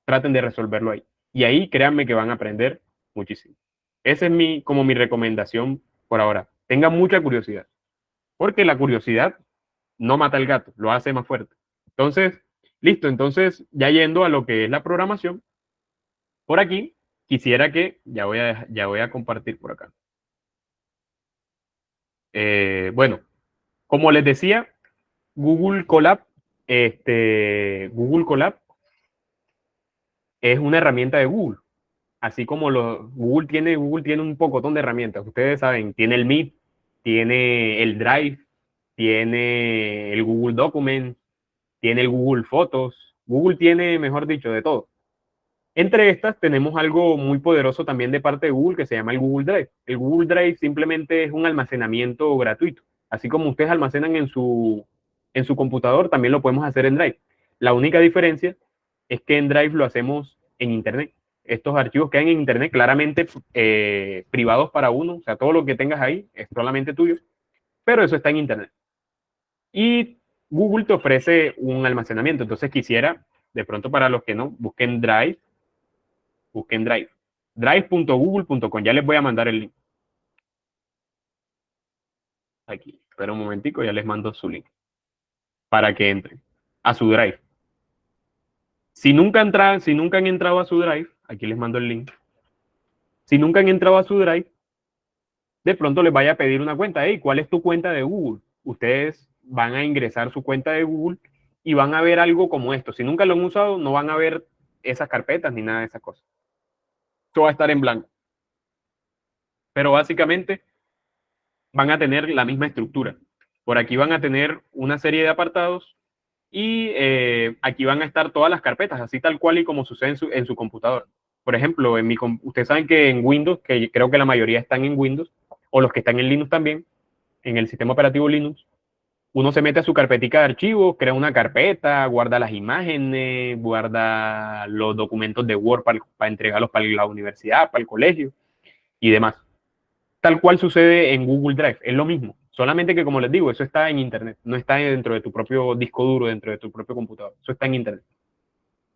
traten de resolverlo ahí. Y ahí créanme que van a aprender muchísimo. Esa es como mi recomendación por ahora. Tengan mucha curiosidad, porque la curiosidad no mata al gato, lo hace más fuerte. Entonces, listo. Entonces, ya yendo a lo que es la programación, por aquí quisiera que, ya voy a compartir por acá. Bueno, como les decía, Google Colab, Google Colab es una herramienta de Google. Así como Google tiene un pocotón de herramientas. Ustedes saben, tiene el Meet, tiene el Drive, tiene el Google Documents, tiene el Google Fotos. Google tiene, mejor dicho, de todo. Entre estas tenemos algo muy poderoso también de parte de Google que se llama el Google Drive. El Google Drive simplemente es un almacenamiento gratuito. Así como ustedes almacenan en su computador, también lo podemos hacer en Drive. La única diferencia es que en Drive lo hacemos en Internet. Estos archivos quedan en Internet claramente privados para uno. O sea, todo lo que tengas ahí es solamente tuyo. Pero eso está en Internet. Y Google te ofrece un almacenamiento. Entonces quisiera, de pronto para los que no, busquen Drive. Drive.google.com. Ya les voy a mandar el link. Aquí, espera un momentico, ya les mando su link para que entren a su Drive. Si nunca han entrado a su Drive, aquí les mando el link. Si nunca han entrado a su Drive, de pronto les vaya a pedir una cuenta. Hey, ¿cuál es tu cuenta de Google? Ustedes van a ingresar su cuenta de Google y van a ver algo como esto. Si nunca lo han usado, no van a ver esas carpetas ni nada de esas cosas. Esto va a estar en blanco. Pero básicamente van a tener la misma estructura. Por aquí van a tener una serie de apartados y aquí van a estar todas las carpetas, así tal cual y como sucede en su computador. Por ejemplo, ustedes saben que en Windows, que creo que la mayoría están en Windows, o los que están en Linux también, en el sistema operativo Linux, uno se mete a su carpetica de archivos, crea una carpeta, guarda las imágenes, guarda los documentos de Word para entregarlos para la universidad, para el colegio y demás. Tal cual sucede en Google Drive, es lo mismo, solamente que como les digo, eso está en Internet, no está dentro de tu propio disco duro, dentro de tu propio computador, eso está en Internet.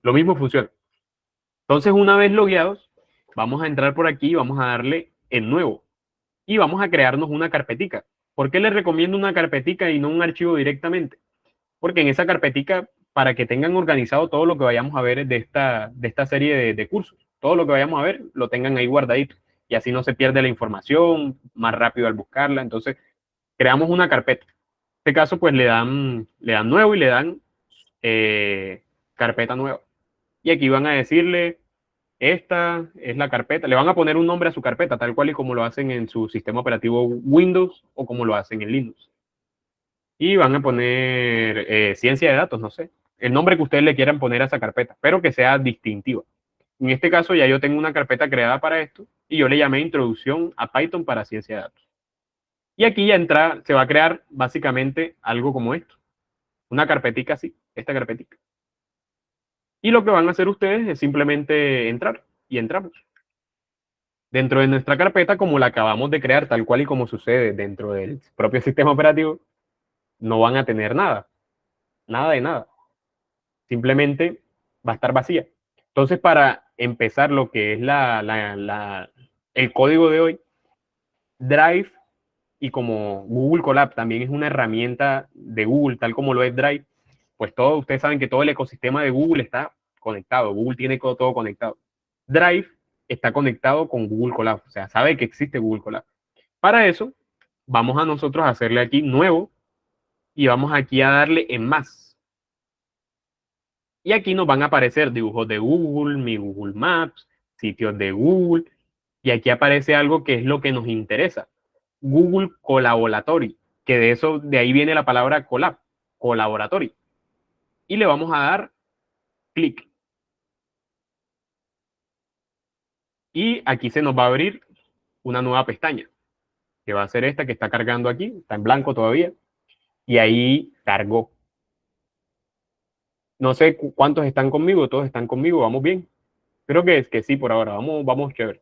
Lo mismo funciona. Entonces, una vez logueados, vamos a entrar por aquí, vamos a darle en nuevo y vamos a crearnos una carpetica. ¿Por qué les recomiendo una carpetica y no un archivo directamente? Porque en esa carpetica, para que tengan organizado todo lo que vayamos a ver de esta serie de cursos, todo lo que vayamos a ver, lo tengan ahí guardadito y así no se pierde la información más rápido al buscarla. Entonces, creamos una carpeta. En este caso, pues le dan nuevo y le dan carpeta nueva. Y aquí van a decirle, esta es la carpeta, le van a poner un nombre a su carpeta, tal cual y como lo hacen en su sistema operativo Windows o como lo hacen en Linux. Y van a poner ciencia de datos, no sé, el nombre que ustedes le quieran poner a esa carpeta, pero que sea distintiva. En este caso ya yo tengo una carpeta creada para esto y yo le llamé Introducción a Python para ciencia de datos. Y aquí ya se va a crear básicamente algo como esto, una carpetica así, esta carpetica. Y lo que van a hacer ustedes es simplemente entrar y entramos. Dentro de nuestra carpeta, como la acabamos de crear, tal cual y como sucede dentro del propio sistema operativo, no van a tener nada, nada de nada. Simplemente va a estar vacía. Entonces, para empezar lo que es el código de hoy, Drive, y como Google Colab también es una herramienta de Google, tal como lo es Drive, pues ustedes saben que todo el ecosistema de Google está conectado. Google tiene todo conectado. Drive está conectado con Google Colab, o sea, sabe que existe Google Colab. Para eso, vamos a nosotros a hacerle aquí nuevo y vamos aquí a darle en más. Y aquí nos van a aparecer dibujos de Google, mi Google Maps, sitios de Google. Y aquí aparece algo que es lo que nos interesa. Google Collaboratory, que de ahí viene la palabra collab, colaboratory. Y le vamos a dar clic. Y aquí se nos va a abrir una nueva pestaña, que va a ser esta que está cargando aquí, está en blanco todavía. Y ahí cargó. No sé cuántos están conmigo, todos están conmigo, vamos bien. Creo que sí por ahora, vamos chévere.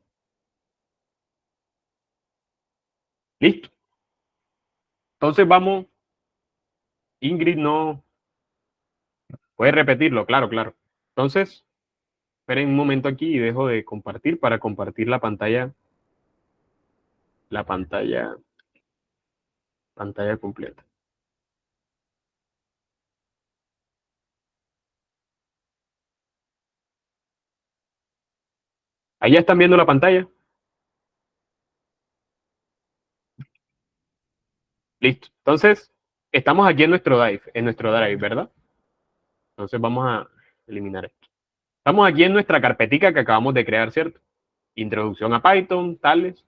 Listo. Entonces vamos. Ingrid, no. Puedes repetirlo, claro, claro. Entonces, esperen un momento aquí y dejo de compartir para compartir la pantalla. La pantalla completa. Ahí ya están viendo la pantalla. Listo. Entonces, estamos aquí en nuestro Drive, ¿verdad? Entonces vamos a eliminar esto. Estamos aquí en nuestra carpetica que acabamos de crear, ¿cierto? Introducción a Python, tales.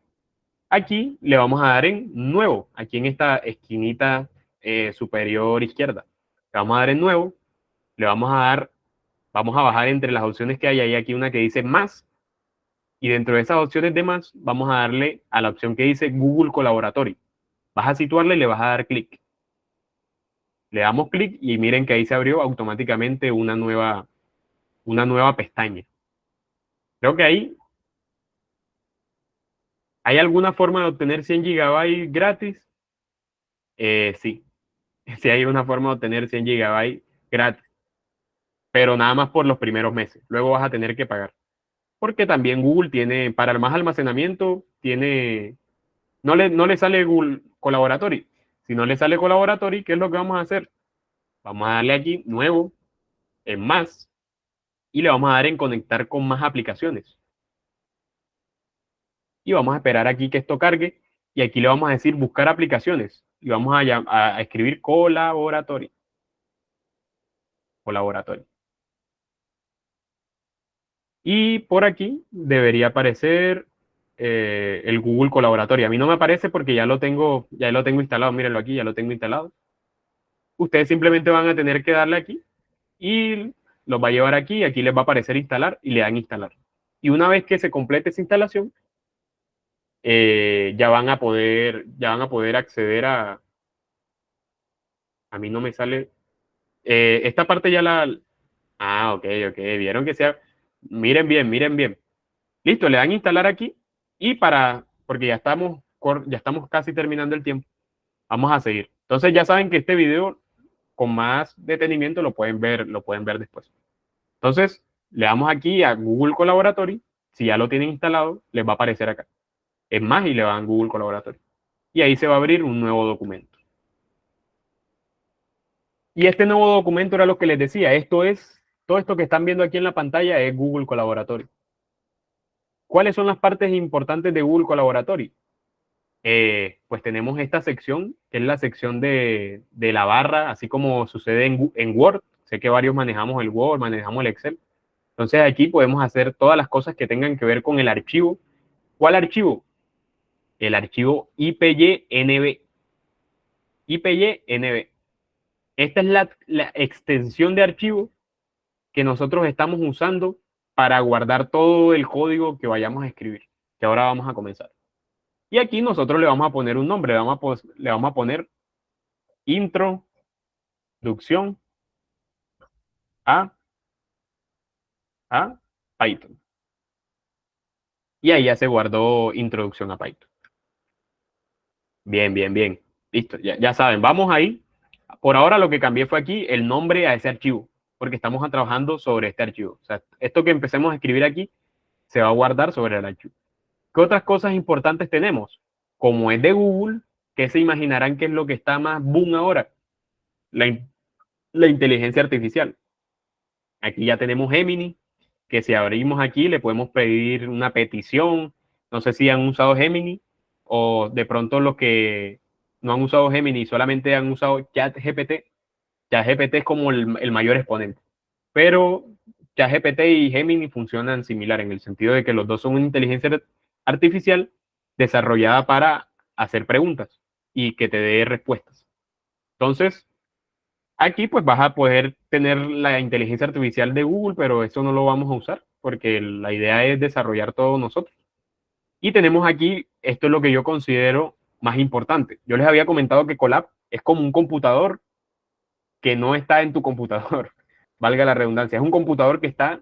Aquí le vamos a dar en nuevo, aquí en esta esquinita superior izquierda. Le vamos a dar en nuevo, le vamos a bajar entre las opciones que hay aquí una que dice más, y dentro de esas opciones de más, vamos a darle a la opción que dice Google Collaboratory. Vas a situarla y le vas a dar clic. Le damos clic y miren que ahí se abrió automáticamente una nueva pestaña. Creo que ahí hay alguna forma de obtener 100 GB gratis. Sí, sí hay una forma de obtener 100 GB gratis, pero nada más por los primeros meses. Luego vas a tener que pagar. Porque también Google tiene, para el más almacenamiento, no le sale Google Collaboratory. Si no le sale Collaboratory, ¿qué es lo que vamos a hacer? Vamos a darle aquí, nuevo, en más, y le vamos a dar en conectar con más aplicaciones. Y vamos a esperar aquí que esto cargue, y aquí le vamos a decir buscar aplicaciones, y vamos a escribir Collaboratory. Y por aquí debería aparecer el Google Colaboratorio. A mí no me aparece porque ya lo tengo instalado. Mírenlo aquí, ya lo tengo instalado. Ustedes simplemente van a tener que darle aquí y los va a llevar aquí. Aquí les va a aparecer instalar y le dan instalar. Y una vez que se complete esa instalación, ya van a poder acceder a... A mí no me sale... esta parte ya la... Ah, ok. Vieron que sea... Miren bien. Listo, le dan instalar aquí y porque ya estamos casi terminando el tiempo, vamos a seguir. Entonces ya saben que este video con más detenimiento lo pueden ver después. Entonces le damos aquí a Google Collaboratory, si ya lo tienen instalado, les va a aparecer acá. Es más, y le dan Google Collaboratory. Y ahí se va a abrir un nuevo documento. Y este nuevo documento era lo que les decía, todo esto que están viendo aquí en la pantalla es Google Collaboratory. ¿Cuáles son las partes importantes de Google Collaboratory? Pues tenemos esta sección, que es la sección de la barra, así como sucede en Word. Sé que varios manejamos el Word, manejamos el Excel. Entonces aquí podemos hacer todas las cosas que tengan que ver con el archivo. ¿Cuál archivo? El archivo IPYNB. IPYNB. Esta es la extensión de archivo que nosotros estamos usando para guardar todo el código que vayamos a escribir, que ahora vamos a comenzar. Y aquí nosotros le vamos a poner un nombre, le vamos a poner introducción a Python. Y ahí ya se guardó introducción a Python. Bien. Listo, ya saben, vamos ahí. Por ahora lo que cambié fue aquí el nombre a ese archivo, porque estamos trabajando sobre este archivo. O sea, esto que empecemos a escribir aquí se va a guardar sobre el archivo. ¿Qué otras cosas importantes tenemos? Como es de Google, ¿qué se imaginarán que es lo que está más boom ahora? La inteligencia artificial. Aquí ya tenemos Gemini, que si abrimos aquí le podemos pedir una petición. No sé si han usado Gemini o de pronto los que no han usado Gemini solamente han usado ChatGPT. ChatGPT es como el mayor exponente. Pero ChatGPT y Gemini funcionan similar en el sentido de que los dos son una inteligencia artificial desarrollada para hacer preguntas y que te dé respuestas. Entonces, aquí pues vas a poder tener la inteligencia artificial de Google, pero eso no lo vamos a usar porque la idea es desarrollar todo nosotros. Y tenemos aquí, esto es lo que yo considero más importante. Yo les había comentado que Colab es como un computador que no está en tu computador, valga la redundancia. Es un computador que está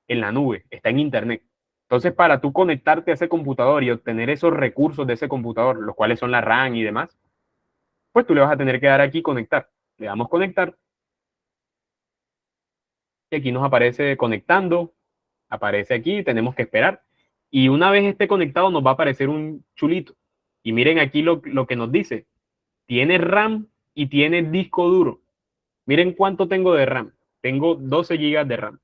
en la nube, está en internet. Entonces, para tú conectarte a ese computador y obtener esos recursos de ese computador, los cuales son la RAM y demás, pues tú le vas a tener que dar aquí conectar. Le damos conectar y aquí nos aparece conectando, aparece aquí, tenemos que esperar. Y una vez esté conectado nos va a aparecer un chulito. Y miren aquí lo que nos dice. Tiene RAM y tiene disco duro. Miren cuánto tengo de RAM. Tengo 12 GB de RAM.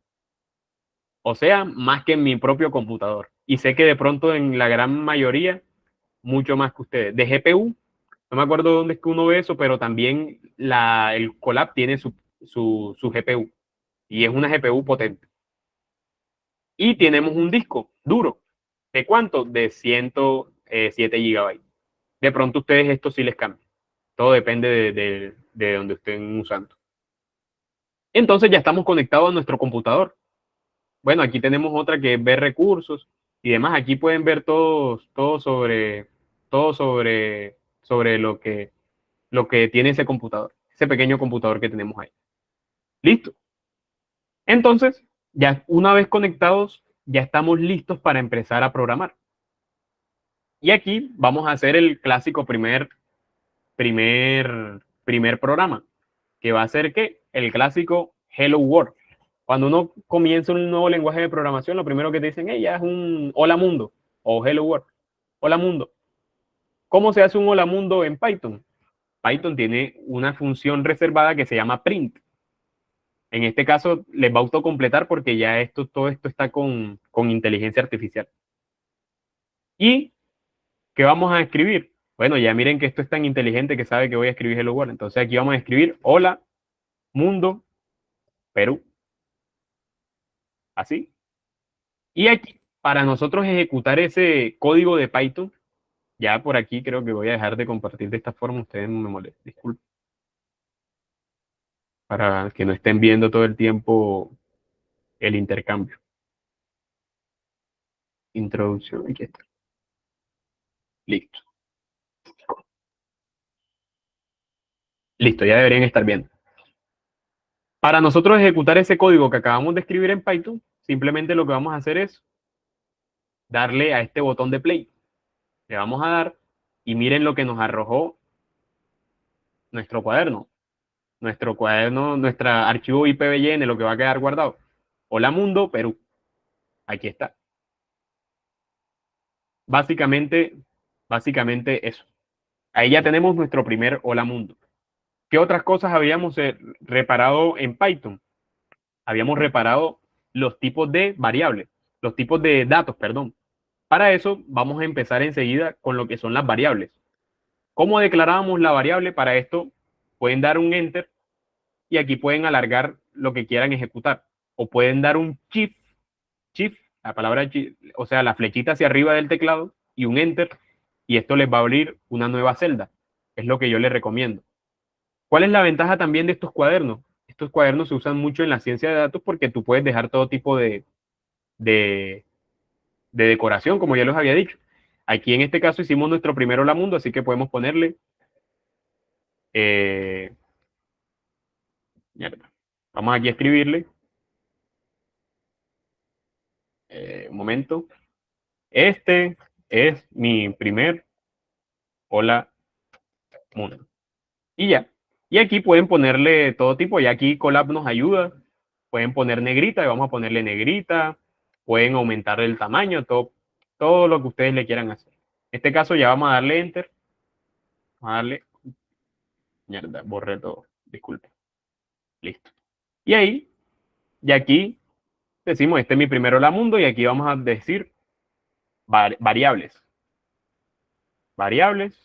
O sea, más que en mi propio computador. Y sé que de pronto en la gran mayoría, mucho más que ustedes. De GPU, no me acuerdo dónde es que uno ve eso, pero también el Colab tiene su GPU. Y es una GPU potente. Y tenemos un disco duro. ¿De cuánto? De 107 GB. De pronto ustedes esto sí les cambia. Todo depende de donde estén usando. Entonces ya estamos conectados a nuestro computador. Bueno, aquí tenemos otra que es ver recursos y demás. Aquí pueden ver todo sobre lo que tiene ese computador, ese pequeño computador que tenemos ahí. Listo. Entonces, ya una vez conectados, ya estamos listos para empezar a programar. Y aquí vamos a hacer el clásico primer programa, que va a ser ¿qué? El clásico Hello World. Cuando uno comienza un nuevo lenguaje de programación, lo primero que te dicen, ya es un hola mundo o hello world. Hola mundo. ¿Cómo se hace un hola mundo en Python? Python tiene una función reservada que se llama print. En este caso les va a autocompletar porque ya todo esto está con inteligencia artificial. ¿Y qué vamos a escribir? Bueno, ya miren que esto es tan inteligente que sabe que voy a escribir hello world. Entonces aquí vamos a escribir hola mundo Perú. Así. Y aquí, para nosotros ejecutar ese código de Python, ya por aquí creo que voy a dejar de compartir de esta forma, ustedes no me molesten, disculpen. Para que no estén viendo todo el tiempo el intercambio. Introducción, aquí está. Listo. Listo, ya deberían estar viendo. Para nosotros ejecutar ese código que acabamos de escribir en Python, simplemente lo que vamos a hacer es darle a este botón de play. Le vamos a dar y miren lo que nos arrojó nuestro cuaderno. Nuestro cuaderno, nuestra archivo IPVN, lo que va a quedar guardado. Hola mundo, Perú. Aquí está. Básicamente eso. Ahí ya tenemos nuestro primer hola mundo. ¿Qué otras cosas habíamos reparado en Python? Habíamos reparado los tipos de variables, los tipos de datos, perdón. Para eso vamos a empezar enseguida con lo que son las variables. ¿Cómo declarábamos la variable? Para esto pueden dar un enter y aquí pueden alargar lo que quieran ejecutar. O pueden dar un shift, la palabra shift, o sea, la flechita hacia arriba del teclado y un enter, y esto les va a abrir una nueva celda. Es lo que yo les recomiendo. ¿Cuál es la ventaja también de estos cuadernos? Estos cuadernos se usan mucho en la ciencia de datos porque tú puedes dejar todo tipo de decoración, como ya les había dicho. Aquí en este caso hicimos nuestro primer hola mundo, así que podemos ponerle vamos aquí a escribirle un momento. Este es mi primer hola mundo. Y ya. Y aquí pueden ponerle todo tipo. Y aquí Colab nos ayuda. Pueden poner negrita y vamos a ponerle negrita. Pueden aumentar el tamaño, todo lo que ustedes le quieran hacer. En este caso ya vamos a darle enter. Vamos a darle. Mierda, borré todo. Disculpe. Listo. Y ahí, y aquí decimos, este es mi primer hola mundo. Y aquí vamos a decir variables. Variables.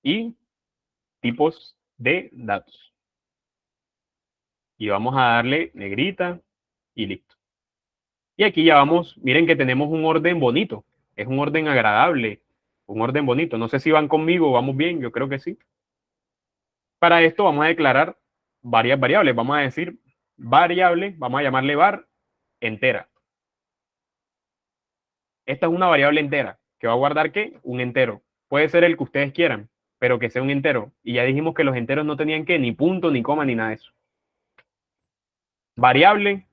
Y tipos de datos. Y vamos a darle negrita y listo. Y aquí ya vamos, miren que tenemos un orden bonito, es un orden agradable, un orden bonito. No sé si van conmigo, vamos bien, yo creo que sí. Para esto vamos a declarar varias variables. Vamos a decir variable, vamos a llamarle var entera. Esta es una variable entera que va a guardar ¿qué? Un entero. Puede ser el que ustedes quieran, pero que sea un entero. Y ya dijimos que los enteros no tenían que ni punto, ni coma, ni nada de eso. Variable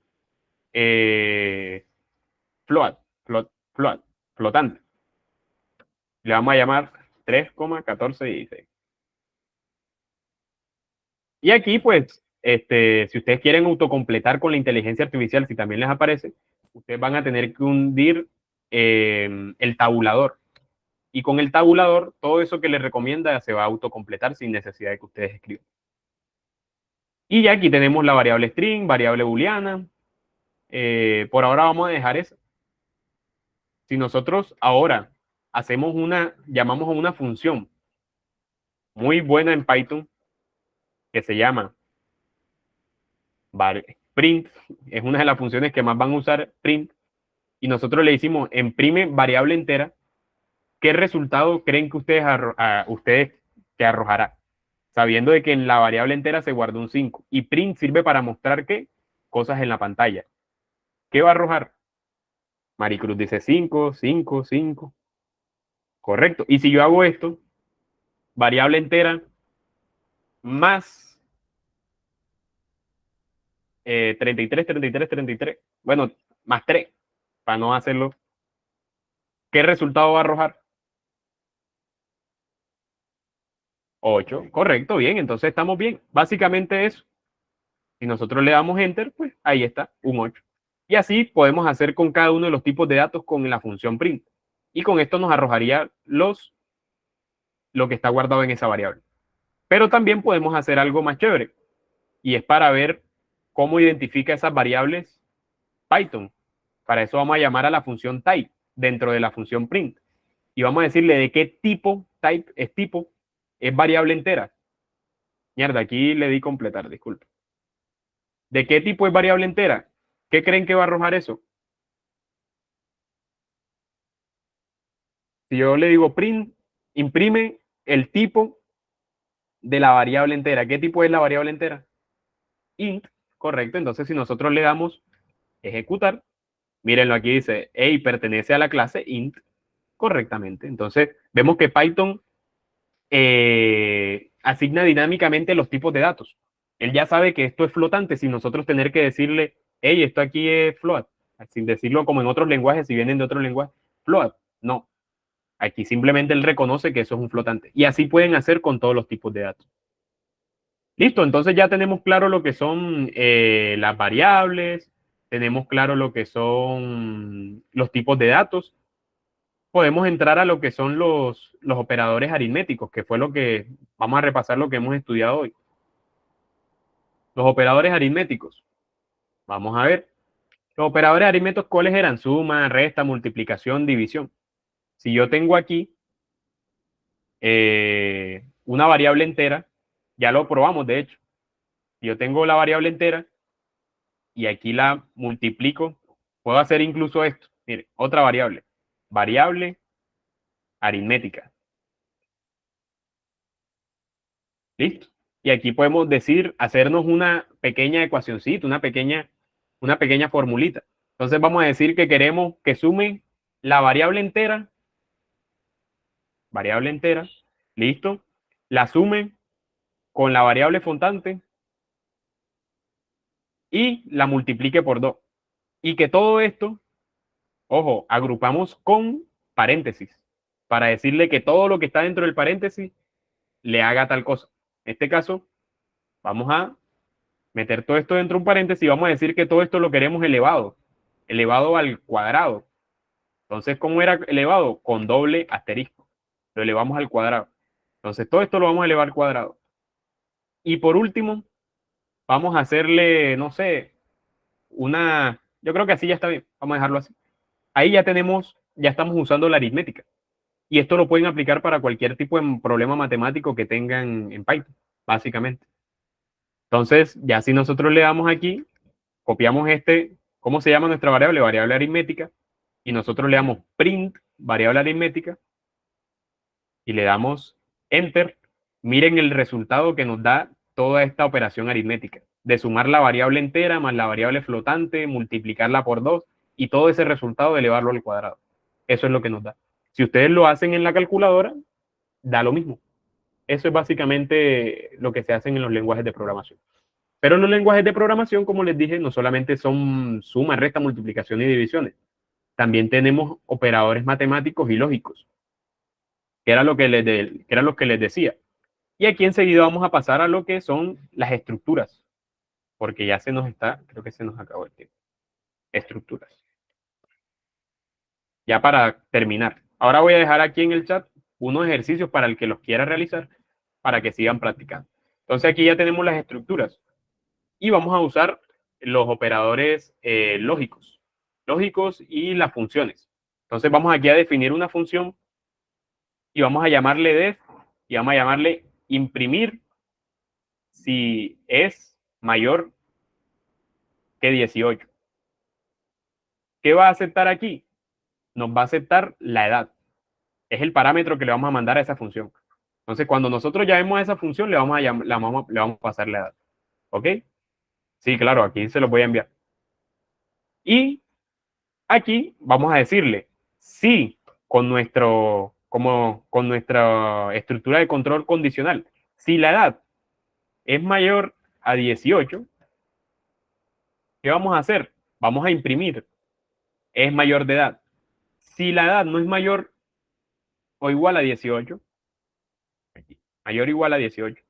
flotante. Le vamos a llamar 3,1416. Y aquí, pues, si ustedes quieren autocompletar con la inteligencia artificial, si también les aparece, ustedes van a tener que hundir el tabulador. Y con el tabulador, todo eso que les recomienda se va a autocompletar sin necesidad de que ustedes escriban. Y ya aquí tenemos la variable string, variable booleana. Por ahora vamos a dejar eso. Si nosotros ahora llamamos a una función muy buena en Python que se llama print, es una de las funciones que más van a usar, print, y nosotros le decimos imprime variable entera, ¿qué resultado creen que ustedes que arrojará? Sabiendo de que en la variable entera se guardó un 5 y print sirve para mostrar qué cosas en la pantalla. ¿Qué va a arrojar? Maricruz dice 5, 5, 5. Correcto. Y si yo hago esto, variable entera más 33, 33, 33, bueno, más 3, para no hacerlo, ¿qué resultado va a arrojar? 8, correcto, bien, entonces estamos bien. Básicamente eso. Si nosotros le damos enter, pues ahí está, un 8. Y así podemos hacer con cada uno de los tipos de datos con la función print. Y con esto nos arrojaría lo que está guardado en esa variable. Pero también podemos hacer algo más chévere. Y es para ver cómo identifica esas variables Python. Para eso vamos a llamar a la función type dentro de la función print. Y vamos a decirle de qué tipo, type es tipo, es variable entera. Mierda, aquí le di completar, disculpe. ¿De qué tipo es variable entera? ¿Qué creen que va a arrojar eso? Si yo le digo print, imprime el tipo de la variable entera. ¿Qué tipo es la variable entera? Int, correcto. Entonces, si nosotros le damos ejecutar, mírenlo aquí dice, hey, pertenece a la clase int correctamente. Entonces, vemos que Python asigna dinámicamente los tipos de datos. Él ya sabe que esto es flotante sin nosotros tener que decirle, hey, esto aquí es float, sin decirlo como en otros lenguajes, si vienen de otro lenguaje, float. No, aquí simplemente él reconoce que eso es un flotante. Y así pueden hacer con todos los tipos de datos. Listo, entonces ya tenemos claro lo que son las variables, tenemos claro lo que son los tipos de datos. Podemos entrar a lo que son los operadores aritméticos, que fue lo que vamos a repasar lo que hemos estudiado hoy. Los operadores aritméticos. Vamos a ver. Los operadores aritméticos, ¿cuáles eran? Suma, resta, multiplicación, división. Si yo tengo aquí una variable entera, ya lo probamos de hecho. Si yo tengo la variable entera y aquí la multiplico, puedo hacer incluso esto. Mire, otra variable. Variable aritmética. ¿Listo? Y aquí podemos decir, hacernos una pequeña ecuacioncita, una pequeña formulita. Entonces vamos a decir que queremos que sume la variable entera, listo, la sume con la variable flotante y la multiplique por 2. Y que todo esto, ojo, agrupamos con paréntesis, para decirle que todo lo que está dentro del paréntesis le haga tal cosa. En este caso, vamos a meter todo esto dentro de un paréntesis y vamos a decir que todo esto lo queremos elevado al cuadrado. Entonces, ¿cómo era elevado? Con doble asterisco. Lo elevamos al cuadrado. Entonces, todo esto lo vamos a elevar al cuadrado. Y por último, vamos a hacerle, no sé, yo creo que así ya está bien. Vamos a dejarlo así. Ahí ya estamos usando la aritmética. Y esto lo pueden aplicar para cualquier tipo de problema matemático que tengan en Python, básicamente. Entonces, ya si nosotros le damos aquí, copiamos ¿cómo se llama nuestra variable? Variable aritmética. Y nosotros le damos print, variable aritmética. Y le damos enter. Miren el resultado que nos da toda esta operación aritmética. De sumar la variable entera más la variable flotante, multiplicarla por 2 y todo ese resultado de elevarlo al cuadrado. Eso es lo que nos da. Si ustedes lo hacen en la calculadora, da lo mismo. Eso es básicamente lo que se hace en los lenguajes de programación. Pero los lenguajes de programación, como les dije, no solamente son suma, resta, multiplicación y divisiones. También tenemos operadores matemáticos y lógicos, que era lo que les decía. Y aquí enseguida vamos a pasar a lo que son las estructuras, porque ya creo que se nos acabó el tiempo. Estructuras. Ya para terminar. Ahora voy a dejar aquí en el chat unos ejercicios para el que los quiera realizar, para que sigan practicando. Entonces aquí ya tenemos las estructuras y vamos a usar los operadores lógicos y las funciones. Entonces vamos aquí a definir una función y vamos a llamarle def y vamos a llamarle imprimir si es mayor que 18. ¿Qué va a aceptar aquí? Nos va a aceptar la edad. Es el parámetro que le vamos a mandar a esa función. Entonces, cuando nosotros llamemos a esa función, le vamos a pasar la edad. ¿Ok? Sí, claro, aquí se los voy a enviar. Y aquí vamos a decirle si con nuestra estructura de control condicional, si la edad es mayor a 18, ¿qué vamos a hacer? Vamos a imprimir es mayor de edad. Si la edad no es mayor o igual a 18, mayor o igual a 18.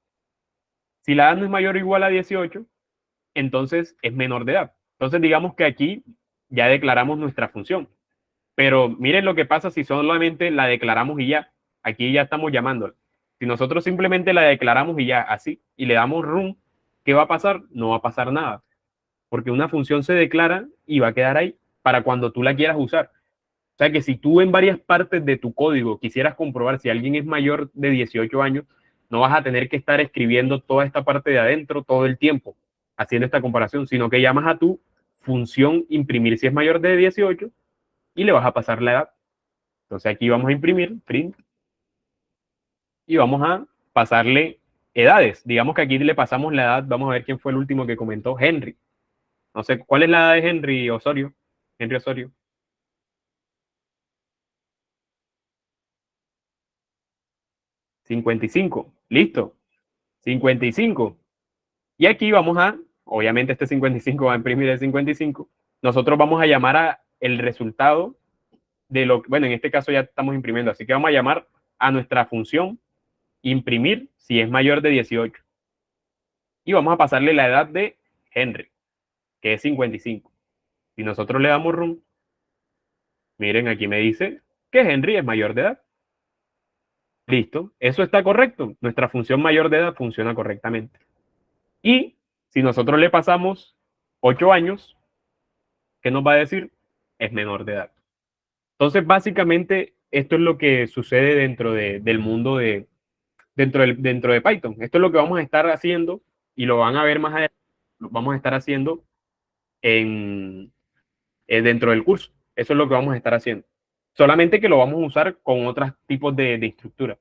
Si la edad no es mayor o igual a 18, entonces es menor de edad. Entonces digamos que aquí ya declaramos nuestra función. Pero miren lo que pasa si solamente la declaramos y ya. Aquí ya estamos llamándola. Si nosotros simplemente la declaramos y ya, así, y le damos run, ¿qué va a pasar? No va a pasar nada. Porque una función se declara y va a quedar ahí para cuando tú la quieras usar. O sea que si tú en varias partes de tu código quisieras comprobar si alguien es mayor de 18 años, no vas a tener que estar escribiendo toda esta parte de adentro todo el tiempo, haciendo esta comparación, sino que llamas a tu función imprimir si es mayor de 18 y le vas a pasar la edad. Entonces aquí vamos a imprimir print y vamos a pasarle edades. Digamos que aquí le pasamos la edad, vamos a ver quién fue el último que comentó, Henry. No sé, ¿cuál es la edad de Henry Osorio? Henry Osorio. 55, listo, 55. Y aquí vamos obviamente este 55 va a imprimir el 55. Nosotros vamos a llamar a el resultado de bueno, en este caso ya estamos imprimiendo, así que vamos a llamar a nuestra función imprimir si es mayor de 18. Y vamos a pasarle la edad de Henry, que es 55. Si nosotros le damos run, miren, aquí me dice que Henry es mayor de edad. Listo, eso está correcto. Nuestra función mayor de edad funciona correctamente. Y si nosotros le pasamos 8 años, ¿qué nos va a decir? Es menor de edad. Entonces, básicamente, esto es lo que sucede del mundo dentro de Python. Esto es lo que vamos a estar haciendo y lo van a ver más adelante. Lo vamos a estar haciendo dentro del curso. Eso es lo que vamos a estar haciendo. Solamente que lo vamos a usar con otros tipos de estructura.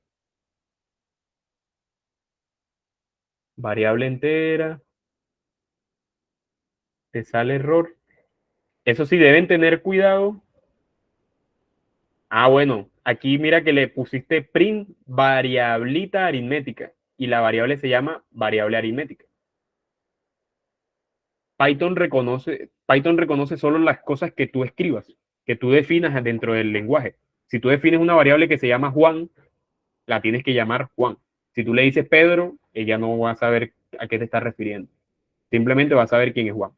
Variable entera. Te sale error. Eso sí, deben tener cuidado. Ah, bueno, aquí mira que le pusiste print variablita aritmética y la variable se llama variable aritmética. Python reconoce solo las cosas que tú escribas, que tú definas dentro del lenguaje. Si tú defines una variable que se llama Juan, la tienes que llamar Juan. Si tú le dices Pedro, ella no va a saber a qué te estás refiriendo. Simplemente va a saber quién es Juan.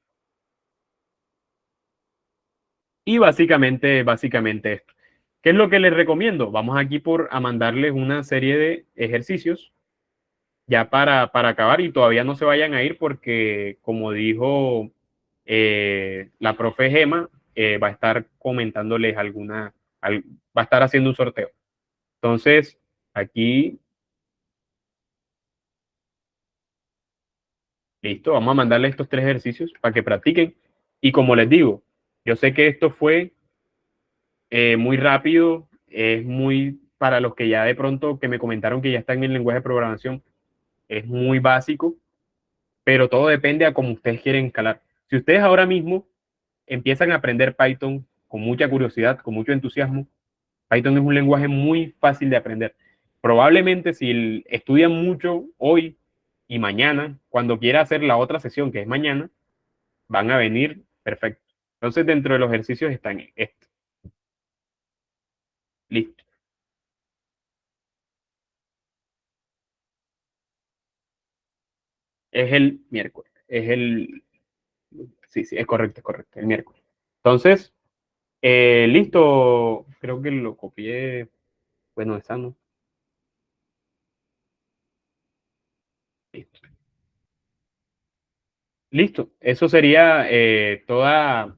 Y básicamente esto. ¿Qué es lo que les recomiendo? Vamos aquí a mandarles una serie de ejercicios ya para acabar y todavía no se vayan a ir porque, como dijo la profe Gema, va a estar comentándoles va a estar haciendo un sorteo. Entonces, aquí, listo, vamos a mandarles estos 3 ejercicios para que practiquen. Y como les digo, yo sé que esto fue muy rápido, es muy para los que ya de pronto que me comentaron que ya están en el lenguaje de programación, es muy básico, pero todo depende a cómo ustedes quieren escalar. Si ustedes ahora mismo empiezan a aprender Python con mucha curiosidad, con mucho entusiasmo, Python es un lenguaje muy fácil de aprender. Probablemente si estudian mucho hoy y mañana, cuando quiera hacer la otra sesión, que es mañana, van a venir perfecto. Entonces, dentro de los ejercicios están estos. Listo. Es el miércoles. Sí, sí, es correcto, el miércoles. Entonces, listo. Creo que lo copié. Bueno, esa no. Listo. Listo. Eso sería toda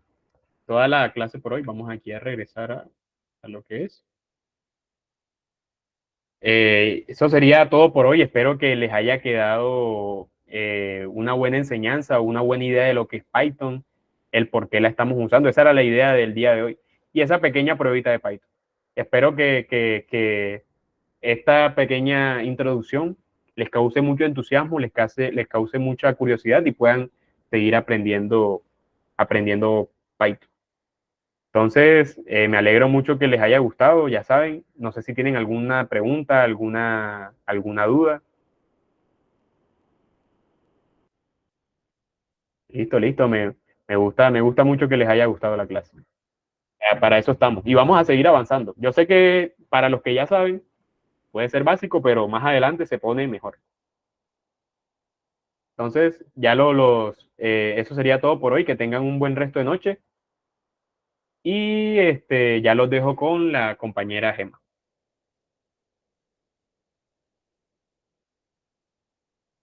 la clase por hoy. Vamos aquí a regresar a lo que es. Eso sería todo por hoy. Espero que les haya quedado una buena enseñanza, una buena idea de lo que es Python, el por qué la estamos usando. Esa era la idea del día de hoy. Y esa pequeña pruebita de Python. Espero que esta pequeña introducción les cause mucho entusiasmo, les cause mucha curiosidad y puedan seguir aprendiendo Python. Entonces, me alegro mucho que les haya gustado, ya saben, no sé si tienen alguna pregunta, alguna duda. Listo, me gusta mucho que les haya gustado la clase. Para eso estamos y vamos a seguir avanzando. Yo sé que para los que ya saben, puede ser básico, pero más adelante se pone mejor. Entonces, eso sería todo por hoy, que tengan un buen resto de noche y ya los dejo con la compañera Gemma.